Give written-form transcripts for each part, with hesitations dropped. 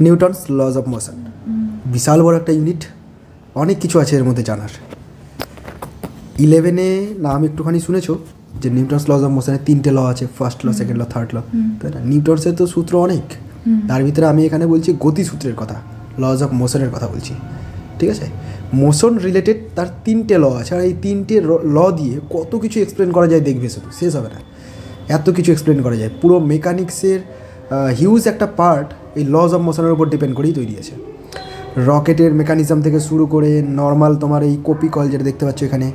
Newton's lodge of motion বিশাল বড় একটা unit, অনেক কিছু আছে এর মধ্যে জানার। 11-এ নাম একটুখানি শুনেছো যে নিউটনস লজ অফ মোশনের 3টে ল আছে, first law, second law, third law, তাই না? নিউটনসের তো সূত্র অনেক, তার ভিতরে আমি এখানে বলছি গতিসূত্রের কথা, লজ অফ মোশনের কথা বলছি, ঠিক আছে? মোশন রিলেটেড তার 3টে ল আছে, আর এই 3টে ল দিয়ে কত কিছু এক্সপ্লেন করা যায় দেখবে, শুধু শেষ হবে না, এত কিছু এক্সপ্লেন করা যায়। পুরো মেকানিক্সের হিউজ একটা পার্ট এই লজ অফ মোশনের উপর ডিপেন্ড করেই তৈরি আছে। রকেটের মেকানিজম থেকে শুরু করে নর্মাল তোমার এই কপি কল যেটা দেখতে পাচ্ছ এখানে,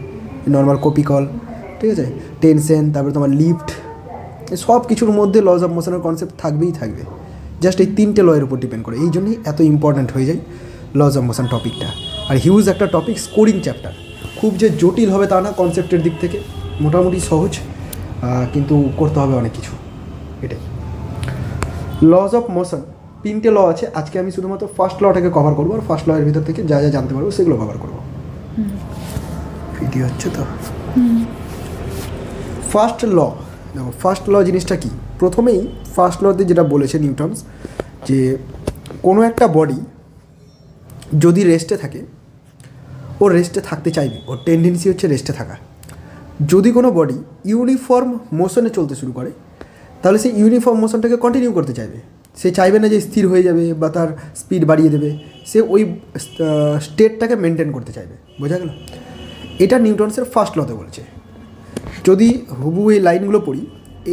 নর্মাল কপি কল, ঠিক আছে, টেনশন, তারপরে তোমার লিফট, সব কিছুর মধ্যে লজ অফ মোশনের কনসেপ্ট থাকবেই থাকবে। জাস্ট এই 3টে লয়ের উপর ডিপেন্ড করে, এই জন্যই এত ইম্পর্ট্যান্ট হয়ে যায় লজ অফ মোশন টপিকটা। আর হিউজ একটা টপিক, স্কোরিং চ্যাপ্টার, খুব যে জটিল হবে তা না, কনসেপ্টের দিক থেকে মোটামুটি সহজ, কিন্তু করতে হবে অনেক কিছু। এটাই লজ অফ মোশন, 3টে ল আছে। আজকে আমি শুধুমাত্র ফার্স্ট লটাকে কভার করবো, আর ফার্স্ট লয়ের ভিতর থেকে যা যা জানতে পারবো সেগুলো কভার করবো। ভিডিও হচ্ছে তো। ফার্স্ট ল, দেখো ফার্স্ট ল জিনিসটা কি। প্রথমেই ফার্স্ট লতে যেটা বলেছে নিউটনস, যে কোনো একটা বডি যদি রেস্টে থাকে, ও রেস্টে থাকতে চাইবে, ওর টেন্ডেন্সি হচ্ছে রেস্টে থাকা। যদি কোনো বডি ইউনিফর্ম মোশনে চলতে শুরু করে, তাহলে সেই ইউনিফর্ম মোশনটাকে কন্টিনিউ করতে চাইবে। সে চাইবে না যে স্থির হয়ে যাবে বা তার স্পিড বাড়িয়ে দেবে, সে ওই স্টেটটাকে মেনটেন করতে চাইবে। বোঝা গেল? এটা নিউটনসের ফার্স্ট লতে বলছে। যদি হুবহু এই লাইনগুলো পড়ি,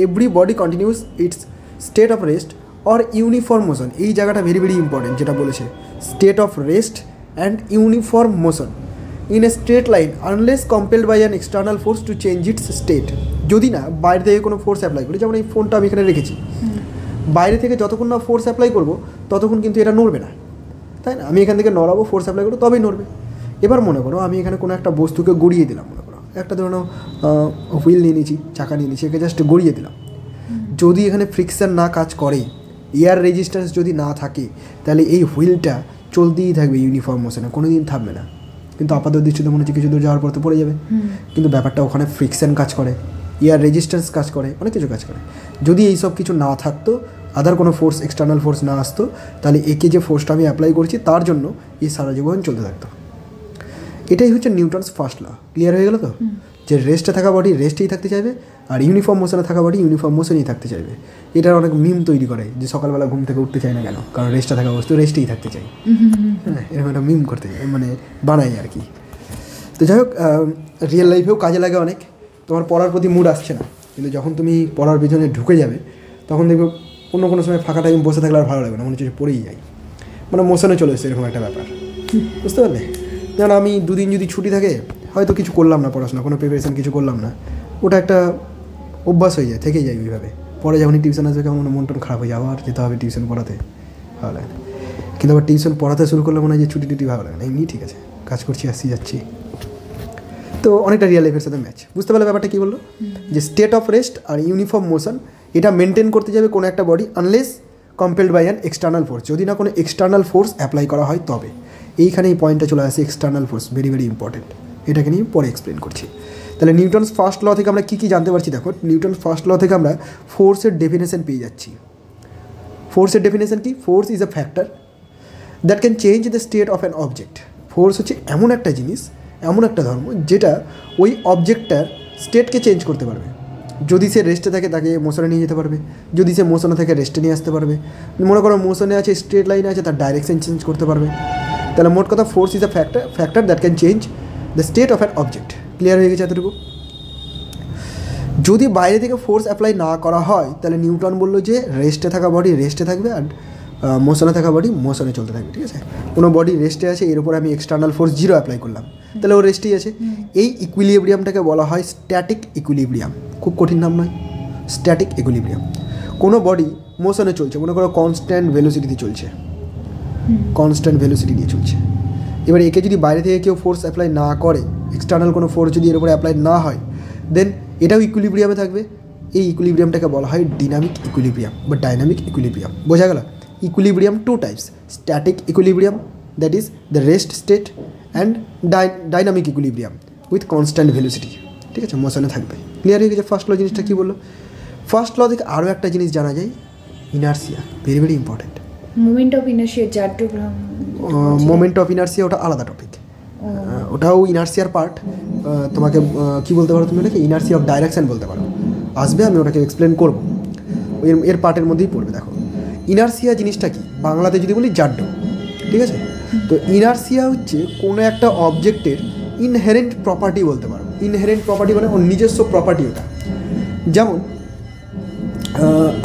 every body continues its state of rest or uniform motion, এই জায়গাটা ভেরি ভেরি ইম্পর্টেন্ট, যেটা বলেছে state of rest and uniform motion in a straight line unless compelled by an external force to change its state. যদি না বাইরে থেকে কোনো force apply করি, যেমন এই ফোনটা আমি এখানে রেখেছি, বাইরে থেকে যতক্ষণ না ফোর্স অ্যাপ্লাই করবো ততক্ষণ কিন্তু এটা নড়বে না, তাই না? আমি এখান থেকে নড়াবো, ফোর্স অ্যাপ্লাই করবো, তবেই নড়বে। এবার মনে করো আমি এখানে কোনো একটা বস্তুকে গড়িয়ে দিলাম, মনে করো একটা ধরো হুইল নিয়ে নিয়েছি, চাকা নিয়ে নিয়েছি, একে জাস্ট গড়িয়ে দিলাম। যদি এখানে ফ্রিকশন না কাজ করে, এয়ার রেজিস্ট্যান্স যদি না থাকে, তাহলে এই হুইলটা চলতেই থাকবে ইউনিফর্ম মোশনে, কোনো দিন থামবে না। কিন্তু আপাতত দৃষ্টিতে মনে হচ্ছে কিছু দূর যাওয়ার পর তো পড়ে যাবে, কিন্তু ব্যাপারটা ওখানে ফ্রিকশন কাজ করে, এয়ার রেজিস্ট্যান্স কাজ করে, অনেক কিছু কাজ করে। যদি এই সব কিছু না থাকতো, আদার কোনো ফোর্স, এক্সটার্নাল ফোর্স না আসতো, তাহলে একে যে ফোর্সটা আমি অ্যাপ্লাই করছি তার জন্য এই সারা জীবন চলতে থাকতো। এটাই হচ্ছে নিউটনস ফার্স্ট ল। ক্লিয়ার হয়ে গেল তো? যে রেস্টে থাকা বডি রেস্টেই থাকতে চাইবে, আর ইউনিফর্ম মোশনে থাকা বডি ইউনিফর্ম মোশনেই থাকতে চাইবে। এটার অনেক মিম তৈরি করে যে সকালবেলা ঘুম থেকে উঠতে চায় না কেন, কারণ রেস্টে থাকা বস্তু রেস্টেই থাকতে চাই। হ্যাঁ, এরকম একটা মিম করতে মানে বানাই আর কি। তো যাই হোক, রিয়েল লাইফেও কাজে লাগে অনেক। তোমার পড়ার প্রতি মুড আসছে না, কিন্তু যখন তুমি পড়ার পিছনে ঢুকে যাবে, তখন দেখবে অন্য কোনো সময় ফাঁকা টাইম বসে থাকলে আর ভালো লাগবে না, মনে হচ্ছে পড়েই যাই, মানে মোশনে চলে এসছে, এরকম একটা ব্যাপার। বুঝতে পারলে? যেমন আমি দুদিন যদি ছুটি থাকে, হয়তো কিছু করলাম না, পড়াশোনা কোনো প্রিপারেশন কিছু করলাম না, ওটা একটা অভ্যাস হয়ে যায়, থেকেই যায় ওইভাবে। পরে যখনই টিউশন আসবে কেমন মন টন খারাপ হয়ে যাওয়া, আর যেতে হবে টিউশন পড়াতে, ভালো লাগে না। কিন্তু আবার টিউশন পড়াতে শুরু করলে মনে হয় যে ছুটি টুটি ভালো লাগে না, এমনি ঠিক আছে, কাজ করছি, আসছি যাচ্ছি। তো অনেকটা রিয়েল লাইফের সাথে ম্যাচ। বুঝতে পারলে ব্যাপারটা কী বললো? যে স্টেট অফ রেস্ট আর ইউনিফর্ম মোশন, এটা মেনটেন করতে যাবে কোনো একটা body unless compelled by an external force, যদি না কোনো এক্সটার্নাল ফোর্স অ্যাপ্লাই করা হয় তবে। এইখানে এই পয়েন্টটা চলে আসে, external force very very important. এটাকে নিয়ে পরে এক্সপ্লেন করছি। তাহলে নিউটনস ফার্স্ট ল থেকে আমরা কী কী জানতে পারছি? দেখো, নিউটনস ফার্স্ট ল থেকে আমরা ফোর্সের ডেফিনেশন পেয়ে যাচ্ছি। ফোর্সের ডেফিনেশন কি? Force is a factor that can change the state of an object. Force হচ্ছে এমন একটা জিনিস, এমন একটা ধর্ম, যেটা ওই অবজেক্টটার স্টেটকে চেঞ্জ করতে পারবে। যদি সে রেস্টে থাকে তাকে মোশনে নিয়ে যেতে পারবে, যদি সে মোশনে থাকে রেস্টে নিয়ে আসতে পারবে। মনে করো মোশনে আছে, স্ট্রেট লাইনে আছে, তার ডাইরেকশন চেঞ্জ করতে পারবে। তাহলে মোট কথা, force is a factor that can change the state of an object. Clear হয়ে গেছে এতটুকু? যদি বাইরে থেকে ফোর্স অ্যাপ্লাই না করা হয়, তাহলে নিউটন বললো যে রেস্টে থাকা বডি রেস্টে থাকবে, আর মোশনে থাকা বডি মোশনে চলতে থাকবে। ঠিক আছে? কোনো বডি রেস্টে আছে, এর উপরে আমি এক্সটার্নাল ফোর্স 0 অ্যাপ্লাই করলাম, তাহলে ও রেস্টেই আছে। এই ইকুইলিব্রিয়ামটাকে বলা হয় স্ট্যাটিক ইকুইলিব্রিয়াম। খুব কঠিন নাম নয়, স্ট্যাটিক ইকুইলিব্রিয়াম। কোনো বডি মোশনে চলছে, মনে করো কনস্ট্যান্ট ভেলোসিটিতে চলছে, কনস্ট্যান্ট ভেলোসিটি নিয়ে চলছে। এবার একে যদি বাইরে থেকে কেউ ফোর্স অ্যাপ্লাই না করে, এক্সটার্নাল কোনো ফোর্স যদি এর উপরে অ্যাপ্লাই না হয়, দেন এটাও ইকুইলিব্রিয়ামে থাকবে। এই ইকুইলিব্রিয়ামটাকে বলা হয় ডিনামিক ইকুইলিব্রিয়াম বা ডাইনামিক ইকুইলিব্রিয়াম। বোঝা গেল? Equilibrium 2 types, static equilibrium that is the rest state, and dynamic equilibrium with constant velocity. ঠিক আছে? মোশনে থাকবে। ক্লিয়ার হয়ে গেছে ফার্স্ট ল জিনিসটা কী বললো? ফার্স্ট ল থেকে আরও একটা জিনিস জানা যায়, inertia. Very very important. Moment of inertia জাড্ডো মোমেন্ট অফ ইনার্সিয়া ওটা আলাদা টপিক, ওটাও ইনার্সিয়ার পার্ট। তোমাকে কি বলতে পারো তুমি ওটাকে ইনার্সিয়া অফ ডাইরেকশন বলতে পারো, আসবে আমি ওটাকে এক্সপ্লেন করবো, এর পার্টের মধ্যেই পড়বে। দেখো ইনার্সিয়া জিনিসটা কি, বাংলাতে যদি বলি জাড্ডো, ঠিক আছে? তো ইনার্সিয়া হচ্ছে কোনো একটা অবজেক্টের ইনহেরেন্ট প্রপার্টি বলতে পারো। ইনহেরেন্ট প্রপার্টি মানে ওর নিজস্ব প্রপার্টি ওটা। যেমন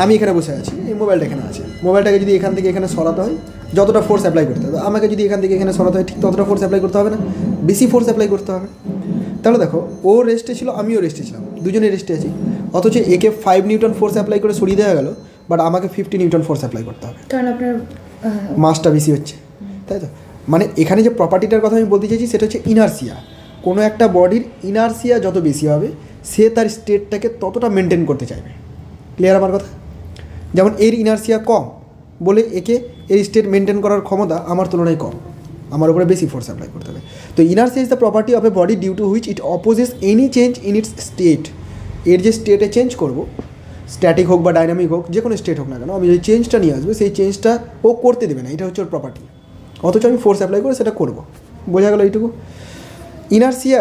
আমি এখানে বসে আছি, এই মোবাইলটা এখানে আছে, মোবাইলটাকে যদি এখান থেকে এখানে সরাতে হয় যতটা ফোর্স অ্যাপ্লাই করতে হবে, আমাকে যদি এখান থেকে এখানে সরাতে হয় ঠিক ততটা ফোর্স অ্যাপ্লাই করতে হবে না, বেশি ফোর্স অ্যাপ্লাই করতে হবে। তাহলে দেখো ও রেস্টে ছিল, আমিও রেস্টে ছিলাম, দুজনেই রেস্টে আছি, অথচ একে 5 নিউটন ফোর্স অ্যাপ্লাই করে সরিয়ে দেওয়া গেল, বাট আমাকে 50 নিউটন ফোর্স অ্যাপ্লাই করতে হবে, কারণ আপনার মাসটা বেশি হচ্ছে, তাই তো? মানে এখানে যে প্রপার্টিটার কথা আমি বলতে চাইছি সেটা হচ্ছে ইনার্সিয়া। কোনো একটা বডির ইনার্সিয়া যত বেশি হবে সে তার স্টেটটাকে ততটা মেনটেন করতে চাইবে। ক্লিয়ার আমার কথা? যেমন এর ইনার্সিয়া কম বলে একে এর স্টেট মেনটেন করার ক্ষমতা আমার তুলনায় কম, আমার উপরে বেশি ফোর্স অ্যাপ্লাই করতে হবে। তো inertia is the property of a body due to which it opposes any change in its state. এর যে স্টেটে চেঞ্জ করবো, স্ট্যাটিক হোক বা ডাইনামিক হোক, যে কোনো স্টেট হোক না কেন, আমি যে চেঞ্জটা নিয়ে আসবো সেই চেঞ্জটা ও করতে দেবে না, এটা হচ্ছে ওর প্রপার্টি, অথচ আমি ফোর্স অ্যাপ্লাই করে সেটা করবো। বোঝা গেল এইটুকু? ইনার্সিয়া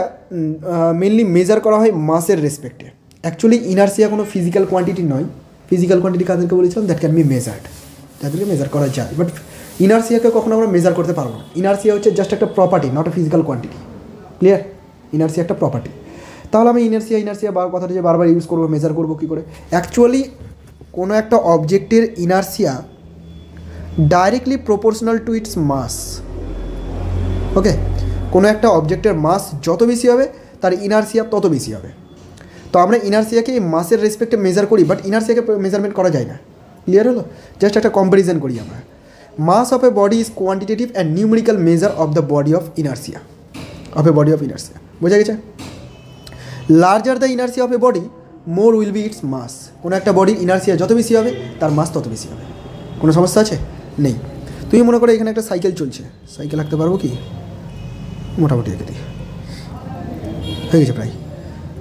মেনলি মেজার করা হয় মাসের রেসপেক্টে। অ্যাকচুয়ালি ইনার্সিয়া কোনো ফিজিক্যাল কোয়ান্টিটি নয়, ফিজিক্যাল কোয়ান্টিটি কাদেরকে বলেছিলাম, দ্যাট ক্যান বি মেজার্ড, তাদেরকে মেজার করা যায়, বাট ইনার্সিয়াকে কখনো আমরা মেজার করতে পারবো না। ইনার্সিয়া হচ্ছে জাস্ট একটা property, not a physical quantity. Clear? Inertia একটা প্রপার্টি। তাহলে আমি ইনার্সিয়া কথাটা যে বারবার ইউজ করবো, মেজার করবো কী করে? অ্যাকচুয়ালি কোনো একটা অবজেক্টের inertia directly proportional to its mass. Okay, কোনো একটা অবজেক্টের মাস যত বেশি হবে তার ইনার্সিয়া তত বেশি হবে। তো আমরা ইনার্সিয়াকে মাসের রেসপেক্টে মেজার করি, বাট ইনার্সিয়াকে মেজারমেন্ট করা যায় না। ক্লিয়ার হলো? জাস্ট একটা কম্প্যারিজন করি আমরা। Mass of a body is quantitative and numerical measure of the body of inertia, বোঝা গেছে? Larger the inertia of a body more will be its mass. কোনো একটা বডির ইনার্সিয়া যত বেশি হবে তার মাস তত বেশি হবে। কোনো সমস্যা আছে? নেই। তুমি মনে করো এখানে একটা সাইকেল চলছে, সাইকেল আঁকতে পারবো কি? মোটামুটি এঁকে দিই, হয়ে গেছে প্রায়,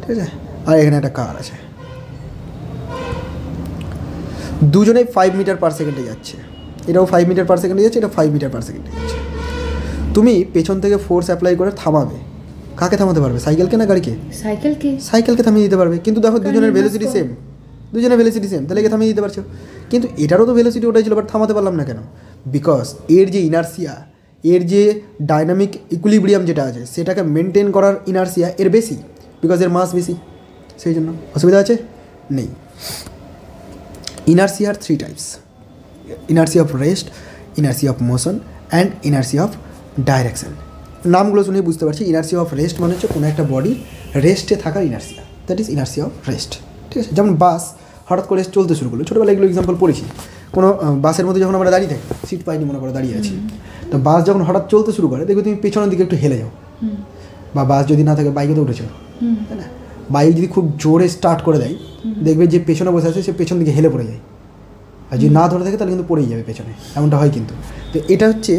ঠিক আছে? আর এখানে একটা কার আছে, দুজনেই 5 মিটার পার সেকেন্ডে যাচ্ছে, এটাও 5 মিটার পার সেকেন্ডে যাচ্ছে, এটা 5 মিটার পার সেকেন্ডে যাচ্ছে। তুমি পেছন থেকে ফোর্স অ্যাপ্লাই করে থামাবে, কাকে থামাতে পারবে? সাইকেলকে না গাড়িকে? সাইকেলকে থামিয়ে দিতে পারবে, কিন্তু দেখো দুজনের ভেলোসিটি সেম, তাহলে একে থামিয়ে দিতে পারছো। কিন্তু এটারও তো ভেলোসিটি ওটাই ছিল, বাট থামাতে পারলাম না কেন? বিকজ এর যে ইনার্সিয়া, এর যে ডাইনামিক ইকুইলিব্রিয়াম যেটা আছে সেটাকে মেনটেন করার ইনার্সিয়া এর বেশি, বিকজ এর মাস বেশি, সেই জন্য। অসুবিধা আছে? নেই। Inertia are 3 types: inertia of rest, inertia of motion and inertia of direction. নামগুলো শুনে বুঝতে পারছি। ইনার্সিয়া অফ রেস্ট মানে হচ্ছে কোনো একটা বডির রেস্টে থাকার inertia, that is inertia of rest, ঠিক আছে? যেমন বাস হঠাৎ করে চলতে শুরু করলো, ছোটোবেলায় এগুলো এক্সাম্পল পড়েছি। কোনো বাসের মধ্যে যখন আমরা দাঁড়িয়ে থাকি, সিট পাইনি মনে করো, দাঁড়িয়ে আছি, তো বাস যখন হঠাৎ চলতে শুরু করে দেখবে তুমি পেছনের দিকে একটু হেলে যাও, বা বাস যদি না থাকে বাইকে তো উঠেছো, তাই না? বাইক যদি খুব জোরে স্টার্ট করে দেয়, দেখবে যে পেছনে বসে আছে সে পেছন দিকে হেলে পড়ে যায়, আর যদি না ধরে থাকে তাহলে কিন্তু পড়েই যাবে পেছনে, এমনটা হয় কিন্তু। তো এটা হচ্ছে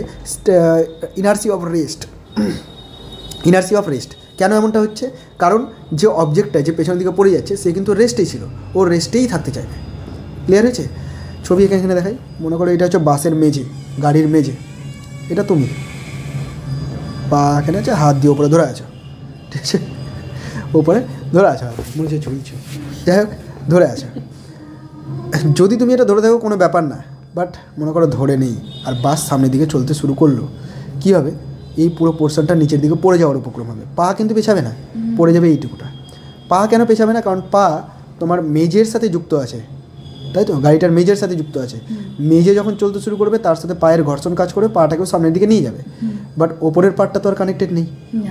inertia of rest. Inertia of rest কেন এমনটা হচ্ছে? কারণ যে অবজেক্টটা যে পেছনের দিকে পড়ে যাচ্ছে সে কিন্তু রেস্টেই ছিল, ও রেস্টেই থাকতে চাইবে। ক্লিয়ার হয়েছে? ছবি এখানে দেখাই, মনে করো এটা হচ্ছে বাসের মেঝে, গাড়ির মেঝে, এটা তুমি পা এখানে আছে, হাত দিয়ে ওপরে ধরে আছো, ঠিক আছে? ওপরে ধরে আছো, মনে হচ্ছে ঝুলছো, যাই হোক ধরে আছো। যদি তুমি এটা ধরে থাকো কোনো ব্যাপার না, বাট মনে করো ধরে নেই আর বাস সামনের দিকে চলতে শুরু করলো, কী হবে? এই পুরো পোর্শনটা নিচের দিকে পড়ে যাওয়ার উপক্রম হবে, পা কিন্তু পেছাবে না, পড়ে যাবে এইটুকুটা। পা কেন পেছাবে না? কারণ পা তোমার মেজের সাথে যুক্ত আছে, তাই তো? গাড়িটার মেজের সাথে যুক্ত আছে। মেজে যখন চলতে শুরু করবে তার সাথে পায়ের ঘর্ষণ কাজ করে পাটাকেও সামনের দিকে নিয়ে যাবে, বাট ওপরের পার্টটা তো আর কানেক্টেড নেই,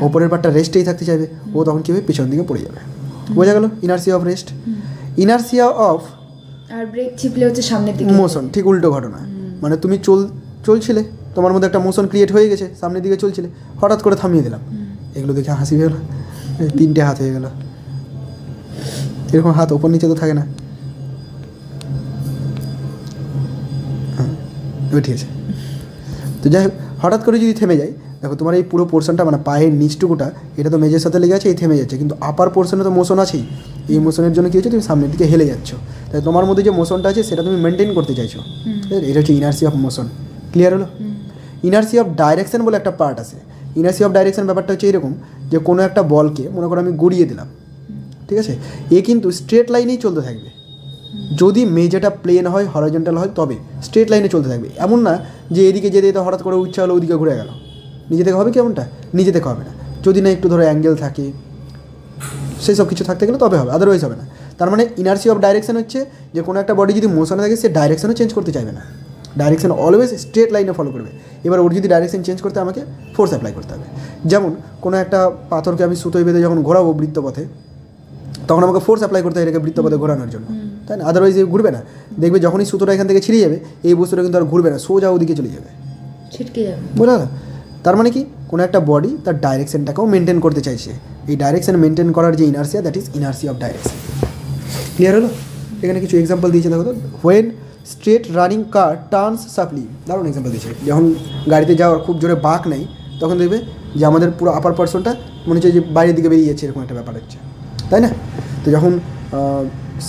ওপরের পার্টটা রেস্টেই থাকতে চাইবে, ও তখন কী হবে? পেছন দিকে পড়ে যাবে। বোঝা গেল? Inertia of rest. Inertia of আর ব্রেক চিপলে হচ্ছে সামনের দিকে মোশন, ঠিক উল্টো ঘটনা। মানে তুমি চলছিলে, তোমার মধ্যে একটা মোশন ক্রিয়েট হয়ে গেছে, সামনের দিকে চলছিলে, হঠাৎ করে থামিয়ে দিলাম, এগুলো দেখে হাসি হয়ে গেলো, 3টে হাত হয়ে গেল, এরকম হাত ওপর নিচে তো থাকে না, হ্যাঁ এবার ঠিক আছে। তো যাই হোক, হঠাৎ করে যদি থেমে যায়, দেখো তোমার এই পুরো পোর্শনটা মানে পায়ের নিচটুকুটা এটা তো মেজের সাথে লেগে আছে, এই থেমে যাচ্ছে, কিন্তু আপার পোর্শনে তো মোশন আছেই, এই মোশনের জন্য কী হচ্ছে? তুমি সামনের দিকে হেলে যাচ্ছ, তাই তোমার মধ্যে যে মোশনটা আছে সেটা তুমি মেনটেন করতে চাইছো, এটা হচ্ছে ইনার্সিয়া অফ মোশন। ক্লিয়ার হলো? ইনার্সি অফ ডাইরেকশন বলে একটা পার্ট আছে। ইনার্সি অফ ডাইরেকশন ব্যাপারটা হচ্ছে এরকম যে কোনো একটা বলকে মনে করো আমি গড়িয়ে দিলাম, ঠিক আছে, এ কিন্তু স্ট্রেট লাইনেই চলতে থাকবে। যদি মেঝেটা প্লেন হয়, হরিজন্টাল হয়, তবে স্ট্রেট লাইনে চলতে থাকবে। এমন না যে এদিকে যেতে যেতে হঠাৎ করে ইচ্ছা হলো ওদিকে ঘুরে গেল। নিজে থেকে হবে কি এমনটা? নিজে থেকে হবে না। যদি না একটু ধরো অ্যাঙ্গেল থাকে, সেই সব কিছু থাকতে গেলে তবে হবে, আদারওয়াইজ হবে না। তার মানে ইনার্সি অফ ডাইরেকশন হচ্ছে যে কোনো একটা বডি যদি মোশনে থাকে সে ডাইরেকশনও চেঞ্জ করতে চাইবে না, ডাইরেকশন অলওয়েজ স্ট্রেট লাইনে ফলো করবে। এবার ওর যদি ডাইরেকশন চেঞ্জ করতে আমাকে ফোর্স অ্যাপ্লাই করতে হবে। যেমন কোনো একটা পাথরকে আমি সুতোয় বেঁধে যখন ঘোরাবো বৃত্তপথে, তখন আমাকে ফোর্স অ্যাপ্লাই করতে হয় এটাকে বৃত্তপথে ঘোরানোর জন্য, তাই না? আদারওয়াইজ ঘুরবে না। দেখবে যখনই সুতোটা এখান থেকে ছিঁড়ে যাবে এই বস্তুটা কিন্তু আর ঘুরবে না, সোজা ওদিকে চলে যাবে, ছিটকে যাবে। বুঝলা না? তার মানে কি কোনো একটা বডি তার ডাইরেকশনটাকেও মেনটেন করতে চাইছে। এই ডাইরেকশন মেনটেন করার যে inertia, that is inertia of direction. Clear হলো? এখানে কিছু এক্সাম্পল দিয়েছে দেখো তো। When straight running car turns sharply, দারুণ এক্সাম্পল দিয়েছে। যখন গাড়িতে যাওয়ার খুব জোরে বাঁক নেই তখন দেখবে যে আমাদের পুরো আপার পার্সনটা মনে হচ্ছে যে বাইরের দিকে বেরিয়ে যাচ্ছে, এরকম একটা ব্যাপার হচ্ছে, তাই না? তো যখন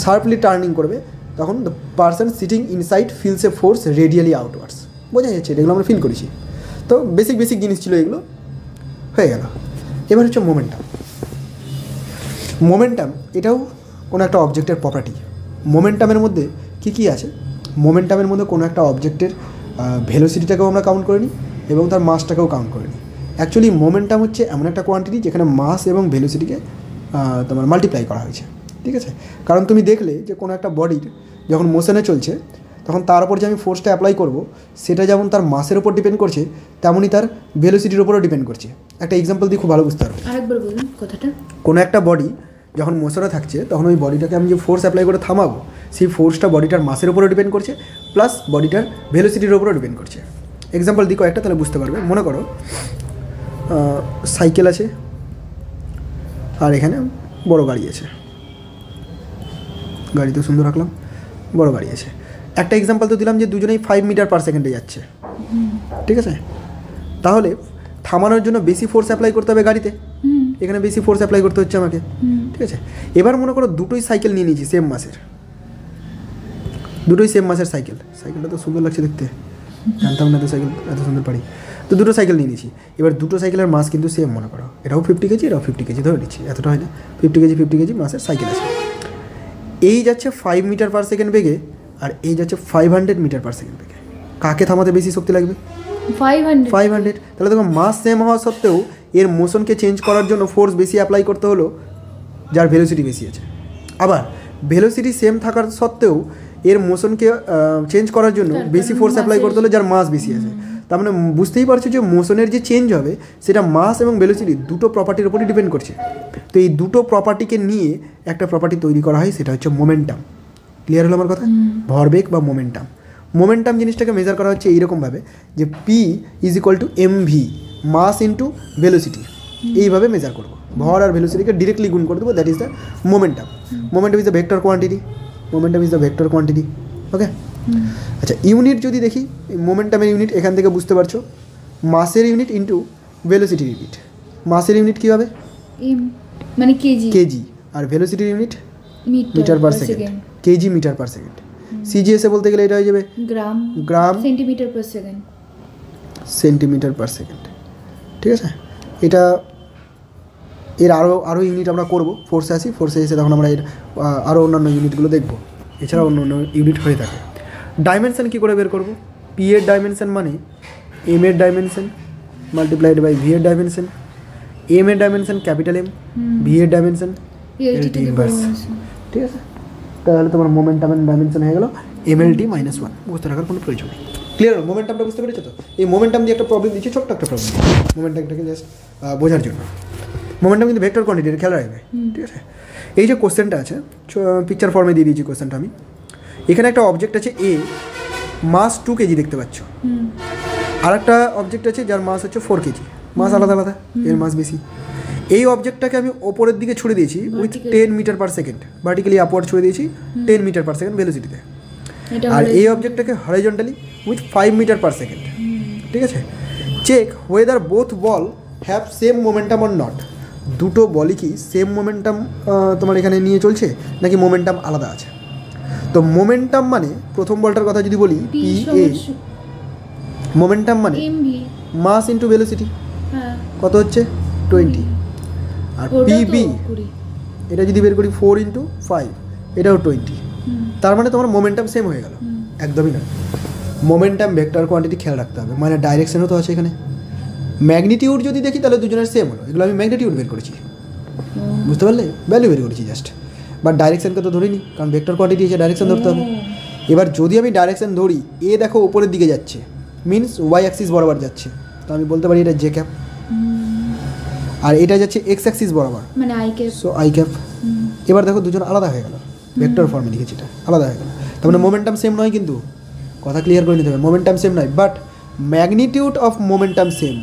শার্পলি টার্নিং করবে তখন the person sitting inside feels a force radially outwards. বোঝা যাচ্ছে, এগুলো আমরা ফিল করেছি। তো বেসিক জিনিস ছিল এগুলো, হয়ে গেল। এবার হচ্ছে মোমেন্টাম। মোমেন্টাম এটাও কোনো একটা অবজেক্টের প্রপার্টি। মোমেন্টামের মধ্যে কী আছে? মোমেন্টামের মধ্যে কোনো একটা অবজেক্টের ভেলোসিটিটাকেও আমরা কাউন্ট করে নিই এবং তার মাসটাকেও কাউন্ট করে নিই। অ্যাকচুয়ালি মোমেন্টাম হচ্ছে এমন একটা কোয়ান্টিটি যেখানে মাস এবং ভেলোসিটিকে তোমার মাল্টিপ্লাই করা হয়েছে, ঠিক আছে? কারণ তুমি দেখলে যে কোনো একটা বডির যখন মোশনে চলছে তখন তার উপর যে আমি ফোর্সটা অ্যাপ্লাই করব সেটা যেমন তার মাসের উপর ডিপেন্ড করছে তেমনই তার ভেলোসিটির উপরও ডিপেন্ড করছে। একটা এক্সাম্পল দিয়ে খুব ভালো বুঝতে পারবো। আরেকবার বলুন কথাটা। কোনো একটা বডি যখন মোশনে থাকছে তখন ওই বডিটাকে আমি যে ফোর্স অ্যাপ্লাই করে থামাবো সেই ফোর্সটা বডিটার মাসের উপরও ডিপেন্ড করছে প্লাস বডিটার ভেলোসিটির উপরও ডিপেন্ড করছে। এক্সাম্পল দিই কয়েকটা, তাহলে বুঝতে পারবে। মনে করো সাইকেল আছে আর এখানে বড় গাড়ি আছে, গাড়ি তো সুন্দর রাখলাম, বড় গাড়ি আছে। একটা এক্সাম্পল তো দিলাম যে দুজনেই 5 মিটার পার সেকেন্ডে যাচ্ছে, ঠিক আছে? তাহলে থামানোর জন্য বেশি ফোর্স অ্যাপ্লাই করতে হবে গাড়িতে, এখানে বেশি ফোর্স অ্যাপ্লাই করতে হচ্ছে আমাকে, ঠিক আছে? এবার মনে করো দুটোই সাইকেল নিয়ে নিয়েছি সেম মাসের, দুটোই সেম মাসের সাইকেল। সাইকেলটা তো সুন্দর লাগছে দেখতে, জানতাম না তো সাইকেল এত সুন্দর পারি। তো দুটো সাইকেল নিয়ে নিয়েছি। এবার দুটো সাইকেলের মাস কিন্তু সেম, মনে করো এটাও 50 কেজি এটাও 50 কেজি ধরে নিচ্ছি, এতটা হয় না, 50 কেজি মাসের সাইকেল আছে। এই যাচ্ছে 5 মিটার পার সেকেন্ড বেগে আর এই যাচ্ছে 500 মিটার পার সেকেন্ড বেগে। কাকে থামাতে বেশি শক্তি লাগবে? 500। তাহলে দেখো মাস সেম হওয়া সত্ত্বেও এর মোশনকে চেঞ্জ করার জন্য ফোর্স বেশি অ্যাপ্লাই করতে হলো যার ভেলোসিটি বেশি আছে। আবার ভেলোসিটি সেম থাকার সত্ত্বেও এর মোশনকে চেঞ্জ করার জন্য বেশি ফোর্স অ্যাপ্লাই করতে হলো যার মাস বেশি আছে। তার মানে বুঝতেই পারছো যে মোশনের যে চেঞ্জ হবে সেটা মাস এবং ভেলোসিটি দুটো প্রপার্টির উপরই ডিপেন্ড করছে। তো এই দুটো প্রপার্টিকে নিয়ে একটা প্রপার্টি তৈরি করা হয়, সেটা হচ্ছে মোমেন্টাম। ক্লিয়ার হলো আমার কথা? ভরবেগ বা মোমেন্টাম। মোমেন্টাম জিনিসটাকে মেজার করা হচ্ছে এইরকমভাবে যে p is equal to m v, mass into velocity, এইভাবে মেজার করবো। ভর আর ভেলোসিটিকে ডিরেক্টলি গুণ করে দেবো, that is the momentum. Momentum is the vector quantity, momentum is the vector quantity, okay? আচ্ছা, ইউনিট যদি দেখি, মোমেন্টামের ইউনিট এখান থেকে বুঝতে পারছো, মাসের ইউনিট ইন্টু ভেলোসিটির ইউনিট। মাসের ইউনিট কী হবে? মানে কেজি। কেজি। আর ভেলোসিটির unit metre per second, KG metre per second. সিজিএসে বলতে গেলে এটা হয়ে যাবে gram centimetre per second, centimetre per second, ঠিক আছে? এটা এর আরও ইউনিট আমরা করবো, ফোর্সে আসি, ফোর্সে এসে তখন আমরা এর আরও অন্যান্য ইউনিটগুলো দেখবো। এছাড়া অন্য অন্য ইউনিট হয়ে থাকে। ডাইমেনশন কী করে বের করবো? পি এর ডাইমেনশন মানে এম এর ডাইমেনশন মাল্টিপ্লাইড বাই ভি এর ডাইমেনশন। এম এর ডাইমেনশন ক্যাপিটাল এম, ভি এর ডাইমেনশন এলটি ইনভার্স, ঠিক আছে? তাহলে তোমার মোমেন্টামের ডাইমেনশন হয়ে গেল MLT -1। বুঝতে রাখার কোনো প্রয়োজন নেই। ক্লিয়ার? মোমেন্টামটা বুঝতে পেরেছো তো? এই মোমেন্টাম দিয়ে একটা প্রবলেম দিচ্ছি, ছোট্ট একটা প্রবলেম, মোমেন্টামটাকে জাস্ট বোঝার জন্য। মোমেন্টাম কিন্তু ভেক্টর কোয়ান্টিটির খেয়াল রাখবে, ঠিক আছে? এই যে কোশ্চেনটা আছে, পিকচার ফর্মে দিয়ে দিয়েছি কোশ্চেনটা আমি। এখানে একটা অবজেক্ট আছে এ, মাস 2 কেজি দেখতে পাচ্ছ। আর একটা অবজেক্ট আছে যার মাস হচ্ছে 4 কেজি, মাস আলাদা আলাদা, এর মাস বেশি। এই অবজেক্টটাকে আমি ওপরের দিকে ছুড়ে দিয়েছি with 10 metre per second, vertically upward ছুড়ে দিয়েছি 10 মিটার পার সেকেন্ড ভেলোসিটিতে। আর এই অবজেক্টটাকে horizontally with 5 metre per second, ঠিক আছে? Check whether both ball have same momentum or not. দুটো বলই কি সেম মোমেন্টাম তোমার এখানে নিয়ে চলছে নাকি মোমেন্টাম আলাদা আছে? তো মোমেন্টাম মানে প্রথম বলটার কথা যদি বলি পি এ, মোমেন্টাম মানে M V. Mass into velocity, হ্যাঁ কত হচ্ছে 20। আর ওটাও তো পিবি 20। এটা যদি বের করি 4 ইন্টু 5, এটাও 20। তার মানে তোমার মোমেন্টাম সেম হয়ে গেল? একদমই না। মোমেন্টাম ভেক্টর কোয়ান্টিটি খেয়াল রাখতে হবে, মানে ডাইরেকশনও তো আছে এখানে। ম্যাগনিটিউড যদি দেখি তাহলে দুজনের সেম হলো, এগুলো আমি ম্যাগনিটিউড বের করেছি, বুঝতে পারলে? ভ্যালু বের করেছি জাস্ট, বাট ডাইরেকশনকে তো ধরিনি, কারণ ভেক্টর কোয়ান্টিটি এসে ডাইরেকশন ধরতে হবে। এবার যদি আমি ডাইরেকশন ধরি, এ দেখো উপরের দিকে যাচ্ছে, মিনস ওয়াই অ্যাক্সিস বরাবর যাচ্ছে, তো আমি বলতে পারি এটা জে ক্যাপ। আর এটা যাচ্ছে এক্স অ্যাক্সিস বরাবর, মানে I cap. So I cap. এবার দেখো দুজন আলাদা হয়ে গেল, ভেক্টর ফর্মে লিখেছি, এটা আলাদা হয়ে গেল। তার মানে মোমেন্টাম সেম নয়, কিন্তু কথা ক্লিয়ার করে নিতে হবে, মোমেন্টাম সেম নয়, but magnitude of momentum same.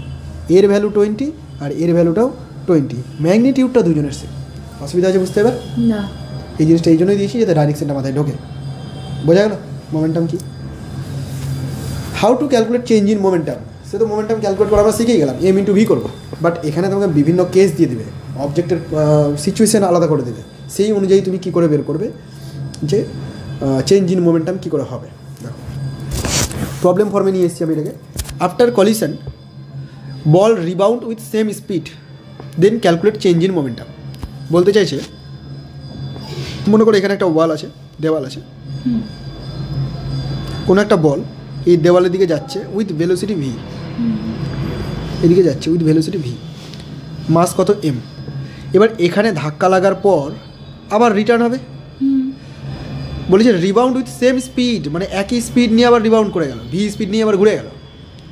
এর ভ্যালু 20 আর এর ভ্যালুটাও 20, ম্যাগনিটিউডটা দুজনের সেম। অসুবিধা আছে বুঝতে এবার? না। এই জিনিসটা এই জন্যই দিয়েছি যাতে ডাইরেকশনটা মাথায় ঢোকে। বোঝা গেল মোমেন্টাম কি? How to calculate change in momentum, সে তো মোমেন্টাম ক্যালকুলেট করা আমরা শিখেই গেলাম, এম ইন্টু ভি করবো, বাট এখানে তোমাকে বিভিন্ন কেস দিয়ে দেবে, অবজেক্টের সিচুয়েশান আলাদা করে দেবে, সেই অনুযায়ী তুমি কী করে বের করবে যে চেঞ্জ ইন মোমেন্টাম কী করে হবে। দেখো প্রবলেম ফর্মে নিয়ে এসেছি আমি এটাকে। After collision ball rebound with same speed, then calculate change in momentum. বলতে চাইছে, মনে করো এখানে একটা ওয়াল আছে, দেওয়াল আছে, কোনো একটা বল এই দেওয়ালের দিকে যাচ্ছে উইথ ভেলোসিটি ভি, এদিকে যাচ্ছে উইথ ভেলোসিটি ভি, মাস কত এম। এবার এখানে ধাক্কা লাগার পর আবার রিটার্ন হবে, বলেছে রিবাউন্ড উইথ সেম স্পিড, মানে একই স্পিড নিয়ে আবার রিবাউন্ড করে গেল, ভি স্পিড নিয়ে আবার ঘুরে গেল,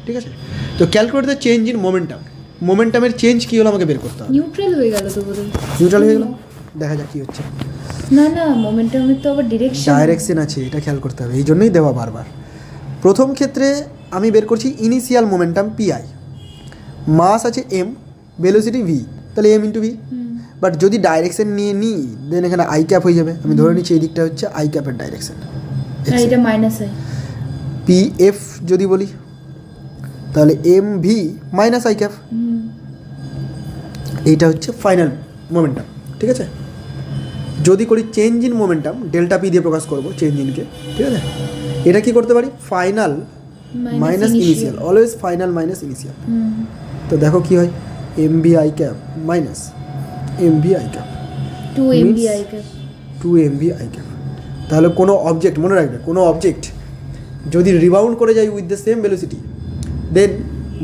ঠিক আছে? তো calculate the change in momentum, মোমেন্টামের চেঞ্জ কী হলো আমাকে বের করতে হবে। নিউট্রাল হয়ে গেল তো বোধহয়। নিউট্রাল হয়ে গেল, দেখা যাক কী হচ্ছে। না না, মোমেন্টামের তো আবার ডাইরেকশন আছে, এটা খেয়াল করতে হবে, এই জন্যই দেওয়া বারবার। প্রথম ক্ষেত্রে আমি বের করছি ইনিশিয়াল মোমেন্টাম পিআই, মাস আছে এম, ভেলোসিটি ভি, তাহলে এম ইন্টু ভি। বাট যদি ডাইরেকশন নিয়ে নিই দেন এখানে আই ক্যাপ হয়ে যাবে, আমি ধরে নিচ্ছি এই দিকটা হচ্ছে আই ক্যাপের ডাইরেকশন, এটা মাইনাস আই। পি এফ যদি বলি তাহলে M V minus I cap, এইটা হচ্ছে ফাইনাল মোমেন্টাম, ঠিক আছে? যদি করি change in momentum, delta P দিয়ে প্রকাশ করবো চেঞ্জ ইনকে, ঠিক আছে? এটা কি করতে পারি, final minus initial, always final minus initial. তো দেখো কি হয়, M V I cap minus M V I cap, 2 mv I cap, 2 mv I cap. তাহলে কোনো অবজেক্ট, মনে রাখবে, কোনো অবজেক্ট যদি রিবাউন্ড করে যায় with the same velocity, then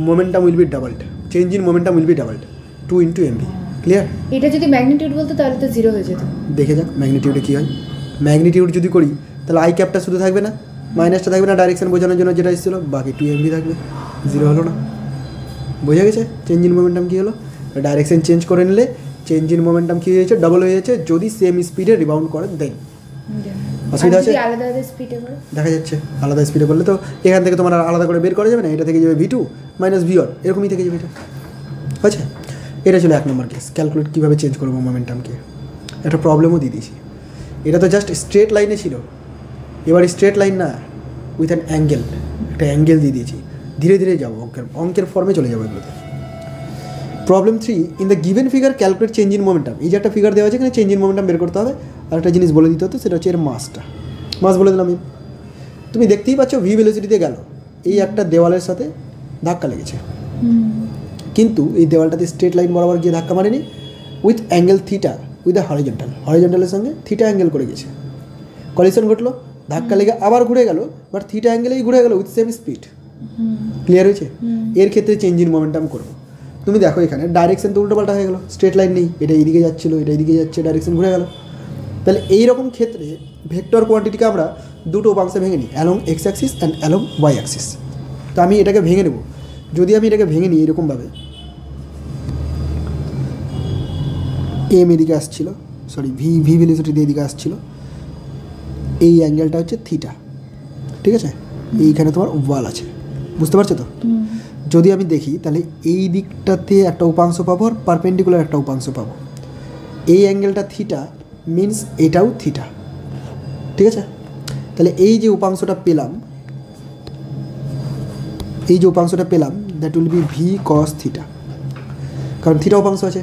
momentum will be doubled, change in momentum will be doubled, 2 into M V. Clear? এটা যদি ম্যাগনিটিউড বলতো তাহলে তো 0 হয়ে যেত। দেখে যাক ম্যাগনিটিউডে কী হয়। ম্যাগনিটিউড যদি করি তাহলে আই ক্যাপটা শুধু থাকবে না, মাইনাসটা থাকবে না, ডাইরেকশন বোঝানোর জন্য যেটা এসেছিলো, বাকি 2 mv থাকবে, 0 হলো না। বোঝা গেছে চেঞ্জ ইন মোমেন্টাম কী হলো? ডাইরেকশন চেঞ্জ করে নিলে চেঞ্জ ইন মোমেন্টাম কী হয়েছে, ডাবল হয়ে যাচ্ছে, যদি সেম স্পিডে রিবাউন্ড করে দেন। অসুবিধা আছে? আলাদা আলাদা স্পিডে করে দেখা যাচ্ছে, আলাদা স্পিডে করলে তো এখান থেকে তোমার আলাদা করে বের করা যাবে না, এটা থেকে যাবে V two minus V one, এরকমই থেকে যাবে এটা। আচ্ছা, এটা ছিল 1 নম্বর কেস, ক্যালকুলেট কীভাবে চেঞ্জ করবো মোমেন্টামকে। একটা প্রবলেমও দিয়ে দিয়েছি, এটা তো জাস্ট স্ট্রেট লাইনে ছিল, এবার স্ট্রেট লাইন না, উইথ অ্যান অ্যাঙ্গেল, একটা অ্যাঙ্গেল দিয়ে দিয়েছি। ধীরে ধীরে যাবো, অঙ্কের ফর্মে চলে যাবো এগুলোতে। Problem 3, in the given figure calculate change in momentum. এই যে একটা ফিগার দেওয়া আছে, এখানে চেঞ্জ ইন মোমেন্টাম বের করতে হবে, আর একটা জিনিস বলে দিতে হতো, সেটা হচ্ছে এর মাসটা। মাস বলে দিলাম, তুমি দেখতেই পাচ্ছ ভি ভেলোসিটিতে গেল, এই একটা দেওয়ালের সাথে ধাক্কা লেগেছে, কিন্তু এই দেওয়ালটাতে স্ট্রেট লাইন বরাবর গিয়ে ধাক্কা মারেনি, with angle theta, with the horizontal, হরিজন্টালের সঙ্গে থিটা অ্যাঙ্গেল করে গেছে, কলিশন ঘটলো, ধাক্কা লেগে আবার ঘুরে গেল, বাট থিটা অ্যাঙ্গেলেই ঘুরে গেল উইথ সেম স্পিড। ক্লিয়ার হয়েছে? এর ক্ষেত্রে চেঞ্জ ইন মোমেন্টাম করবো। তুমি দেখো এখানে ডাইরেকশন তো উল্টোপাল্টা হয়ে গেলো, স্ট্রেট লাইন নেই, এটা এইদিকে যাচ্ছিলো, এটা এইদিকে যাচ্ছে, ডাইরেকশন ঘুরে গেল। তাহলে এইরকম ক্ষেত্রে ভেক্টর কোয়ান্টিটিকে আমরা দুটো উপাংশে ভেঙে নিই, along X axis and along Y axis. তো আমি এটাকে ভেঙে নেব, যদি আমি এটাকে ভেঙে নিই এরকমভাবে, এম এদিকে আসছিল, সরি ভি ভেলোসিটি দিয়ে এদিকে আসছিল, এই অ্যাঙ্গেলটা হচ্ছে থিটা, ঠিক আছে? এইখানে তোমার ওয়াল আছে, বুঝতে পারছো তো? যদি আমি দেখি তাহলে এই দিকটাতে একটা উপাংশ পাবো আর পারপেন্ডিকুলার একটা উপাংশ পাবো, এই অ্যাঙ্গেলটা থিটা, মিনস এটাও থিটা, ঠিক আছে? তাহলে এই যে উপাংশটা পেলাম, that will be v cos theta, কারণ থিটা উপাংশ আছে,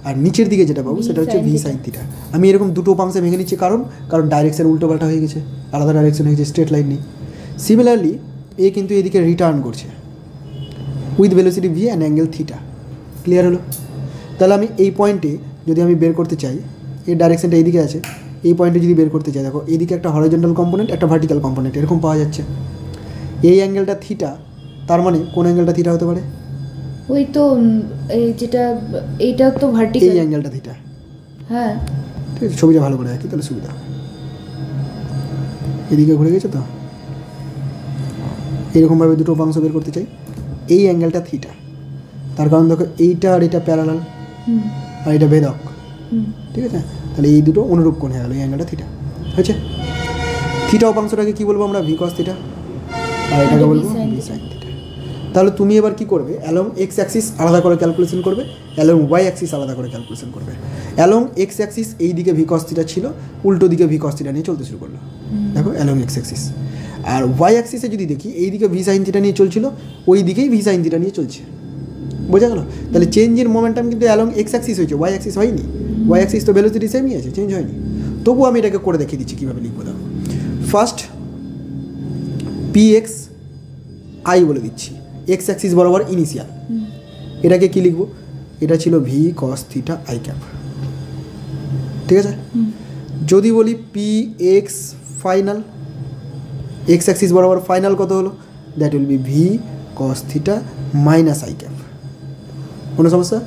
আর নিচের দিকে যেটা পাবো সেটা হচ্ছে ভি সাইন থিটা। আমি এরকম দুটো উপাংশে ভেঙে নিচ্ছি, কারণ ডাইরেকশন উল্টোপাল্টা হয়ে গেছে, আলাদা ডাইরেকশন হয়ে গেছে, স্ট্রেট লাইন নেই। সিমিলারলি এ কিন্তু এদিকে রিটার্ন করছে with velocity V and angle theta. Clear হলো? তাহলে আমি এই পয়েন্টে যদি আমি বের করতে চাই, এর ডাইরেকশনটা এইদিকে আছে, এই পয়েন্টে যদি বের করতে চাই, দেখো এইদিকে একটা হরাইজন্টাল কম্পোনেন্ট, একটা ভার্টিক্যাল কম্পোনেন্ট এরকম পাওয়া যাচ্ছে। এই অ্যাঙ্গেলটা থিটা, তার মানে কোন অ্যাঙ্গেলটা থিটা হতে পারে? ওই তো এই যেটা এইটা তো এই ভার্টিক্যাল। অ্যাঙ্গেলটা থিটা। হ্যাঁ ঠিক আছে, ছবিটা ভালো করে রাখি তাহলে সুবিধা হবে। এদিকে ঘুরে গেছে তো, এরকমভাবে দুটো উপাংশ বের করতে চাই। এই অ্যাঙ্গেলটা থিটা, তার কারণ দেখো এইটা আর এটা প্যারালাল আর এটা ভেদক, ঠিক আছে? তাহলে এই দুটো অনুরূপ কোণ হয়ে গেল, এই অ্যাঙ্গেলটা থিটা হয়েছে। থিটা উপাংশটাকে কী বলবো আমরা? ভি কস থিটা, আর এটাকে বলবো ভি সাইন থিটা। তাহলে তুমি এবার কী করবে? অ্যালং এক্স অ্যাক্সিস আলাদা করে ক্যালকুলেশন করবে, অ্যালং ওয়াই অ্যাক্সিস আলাদা করে ক্যালকুলেশন করবে। অ্যালং এক্স অ্যাক্সিস এই দিকে ভি কস থিটা ছিল, উল্টো দিকে ভি কস থিটা নিয়ে চলতে শুরু করলো, দেখো অ্যালং এক্স অ্যাক্সিস। আর ওয়াই অ্যাক্সিসে যদি দেখি এই দিকে ভি সাইন থিটা নিয়ে চলছিল, ওই দিকেই ভি সাইন থিটা নিয়ে চলছে। বোঝা গেল? তাহলে চেঞ্জ ইন মোমেন্টাম কিন্তু অ্যালং এক্স অ্যাক্সিস হয়েছে, ওয়াই অ্যাক্সিস হয়নি। ওয়াই অ্যাক্সিস তো ভেলোসিটি সেমই আছে, চেঞ্জ হয়নি। তবুও আমি এটাকে করে দেখিয়ে দিচ্ছি কীভাবে লিখবো। দেখো ফার্স্ট পি এক্স আই বলে দিচ্ছি, এক্স অ্যাক্সিস বরাবর ইনিশিয়াল। এটাকে কী লিখবো? এটা ছিল v cos theta I cap, ঠিক আছে? যদি বলি p x final, x axis বরাবর ফাইনাল কত হলো? That will be v cos theta minus I cap. কোনো সমস্যা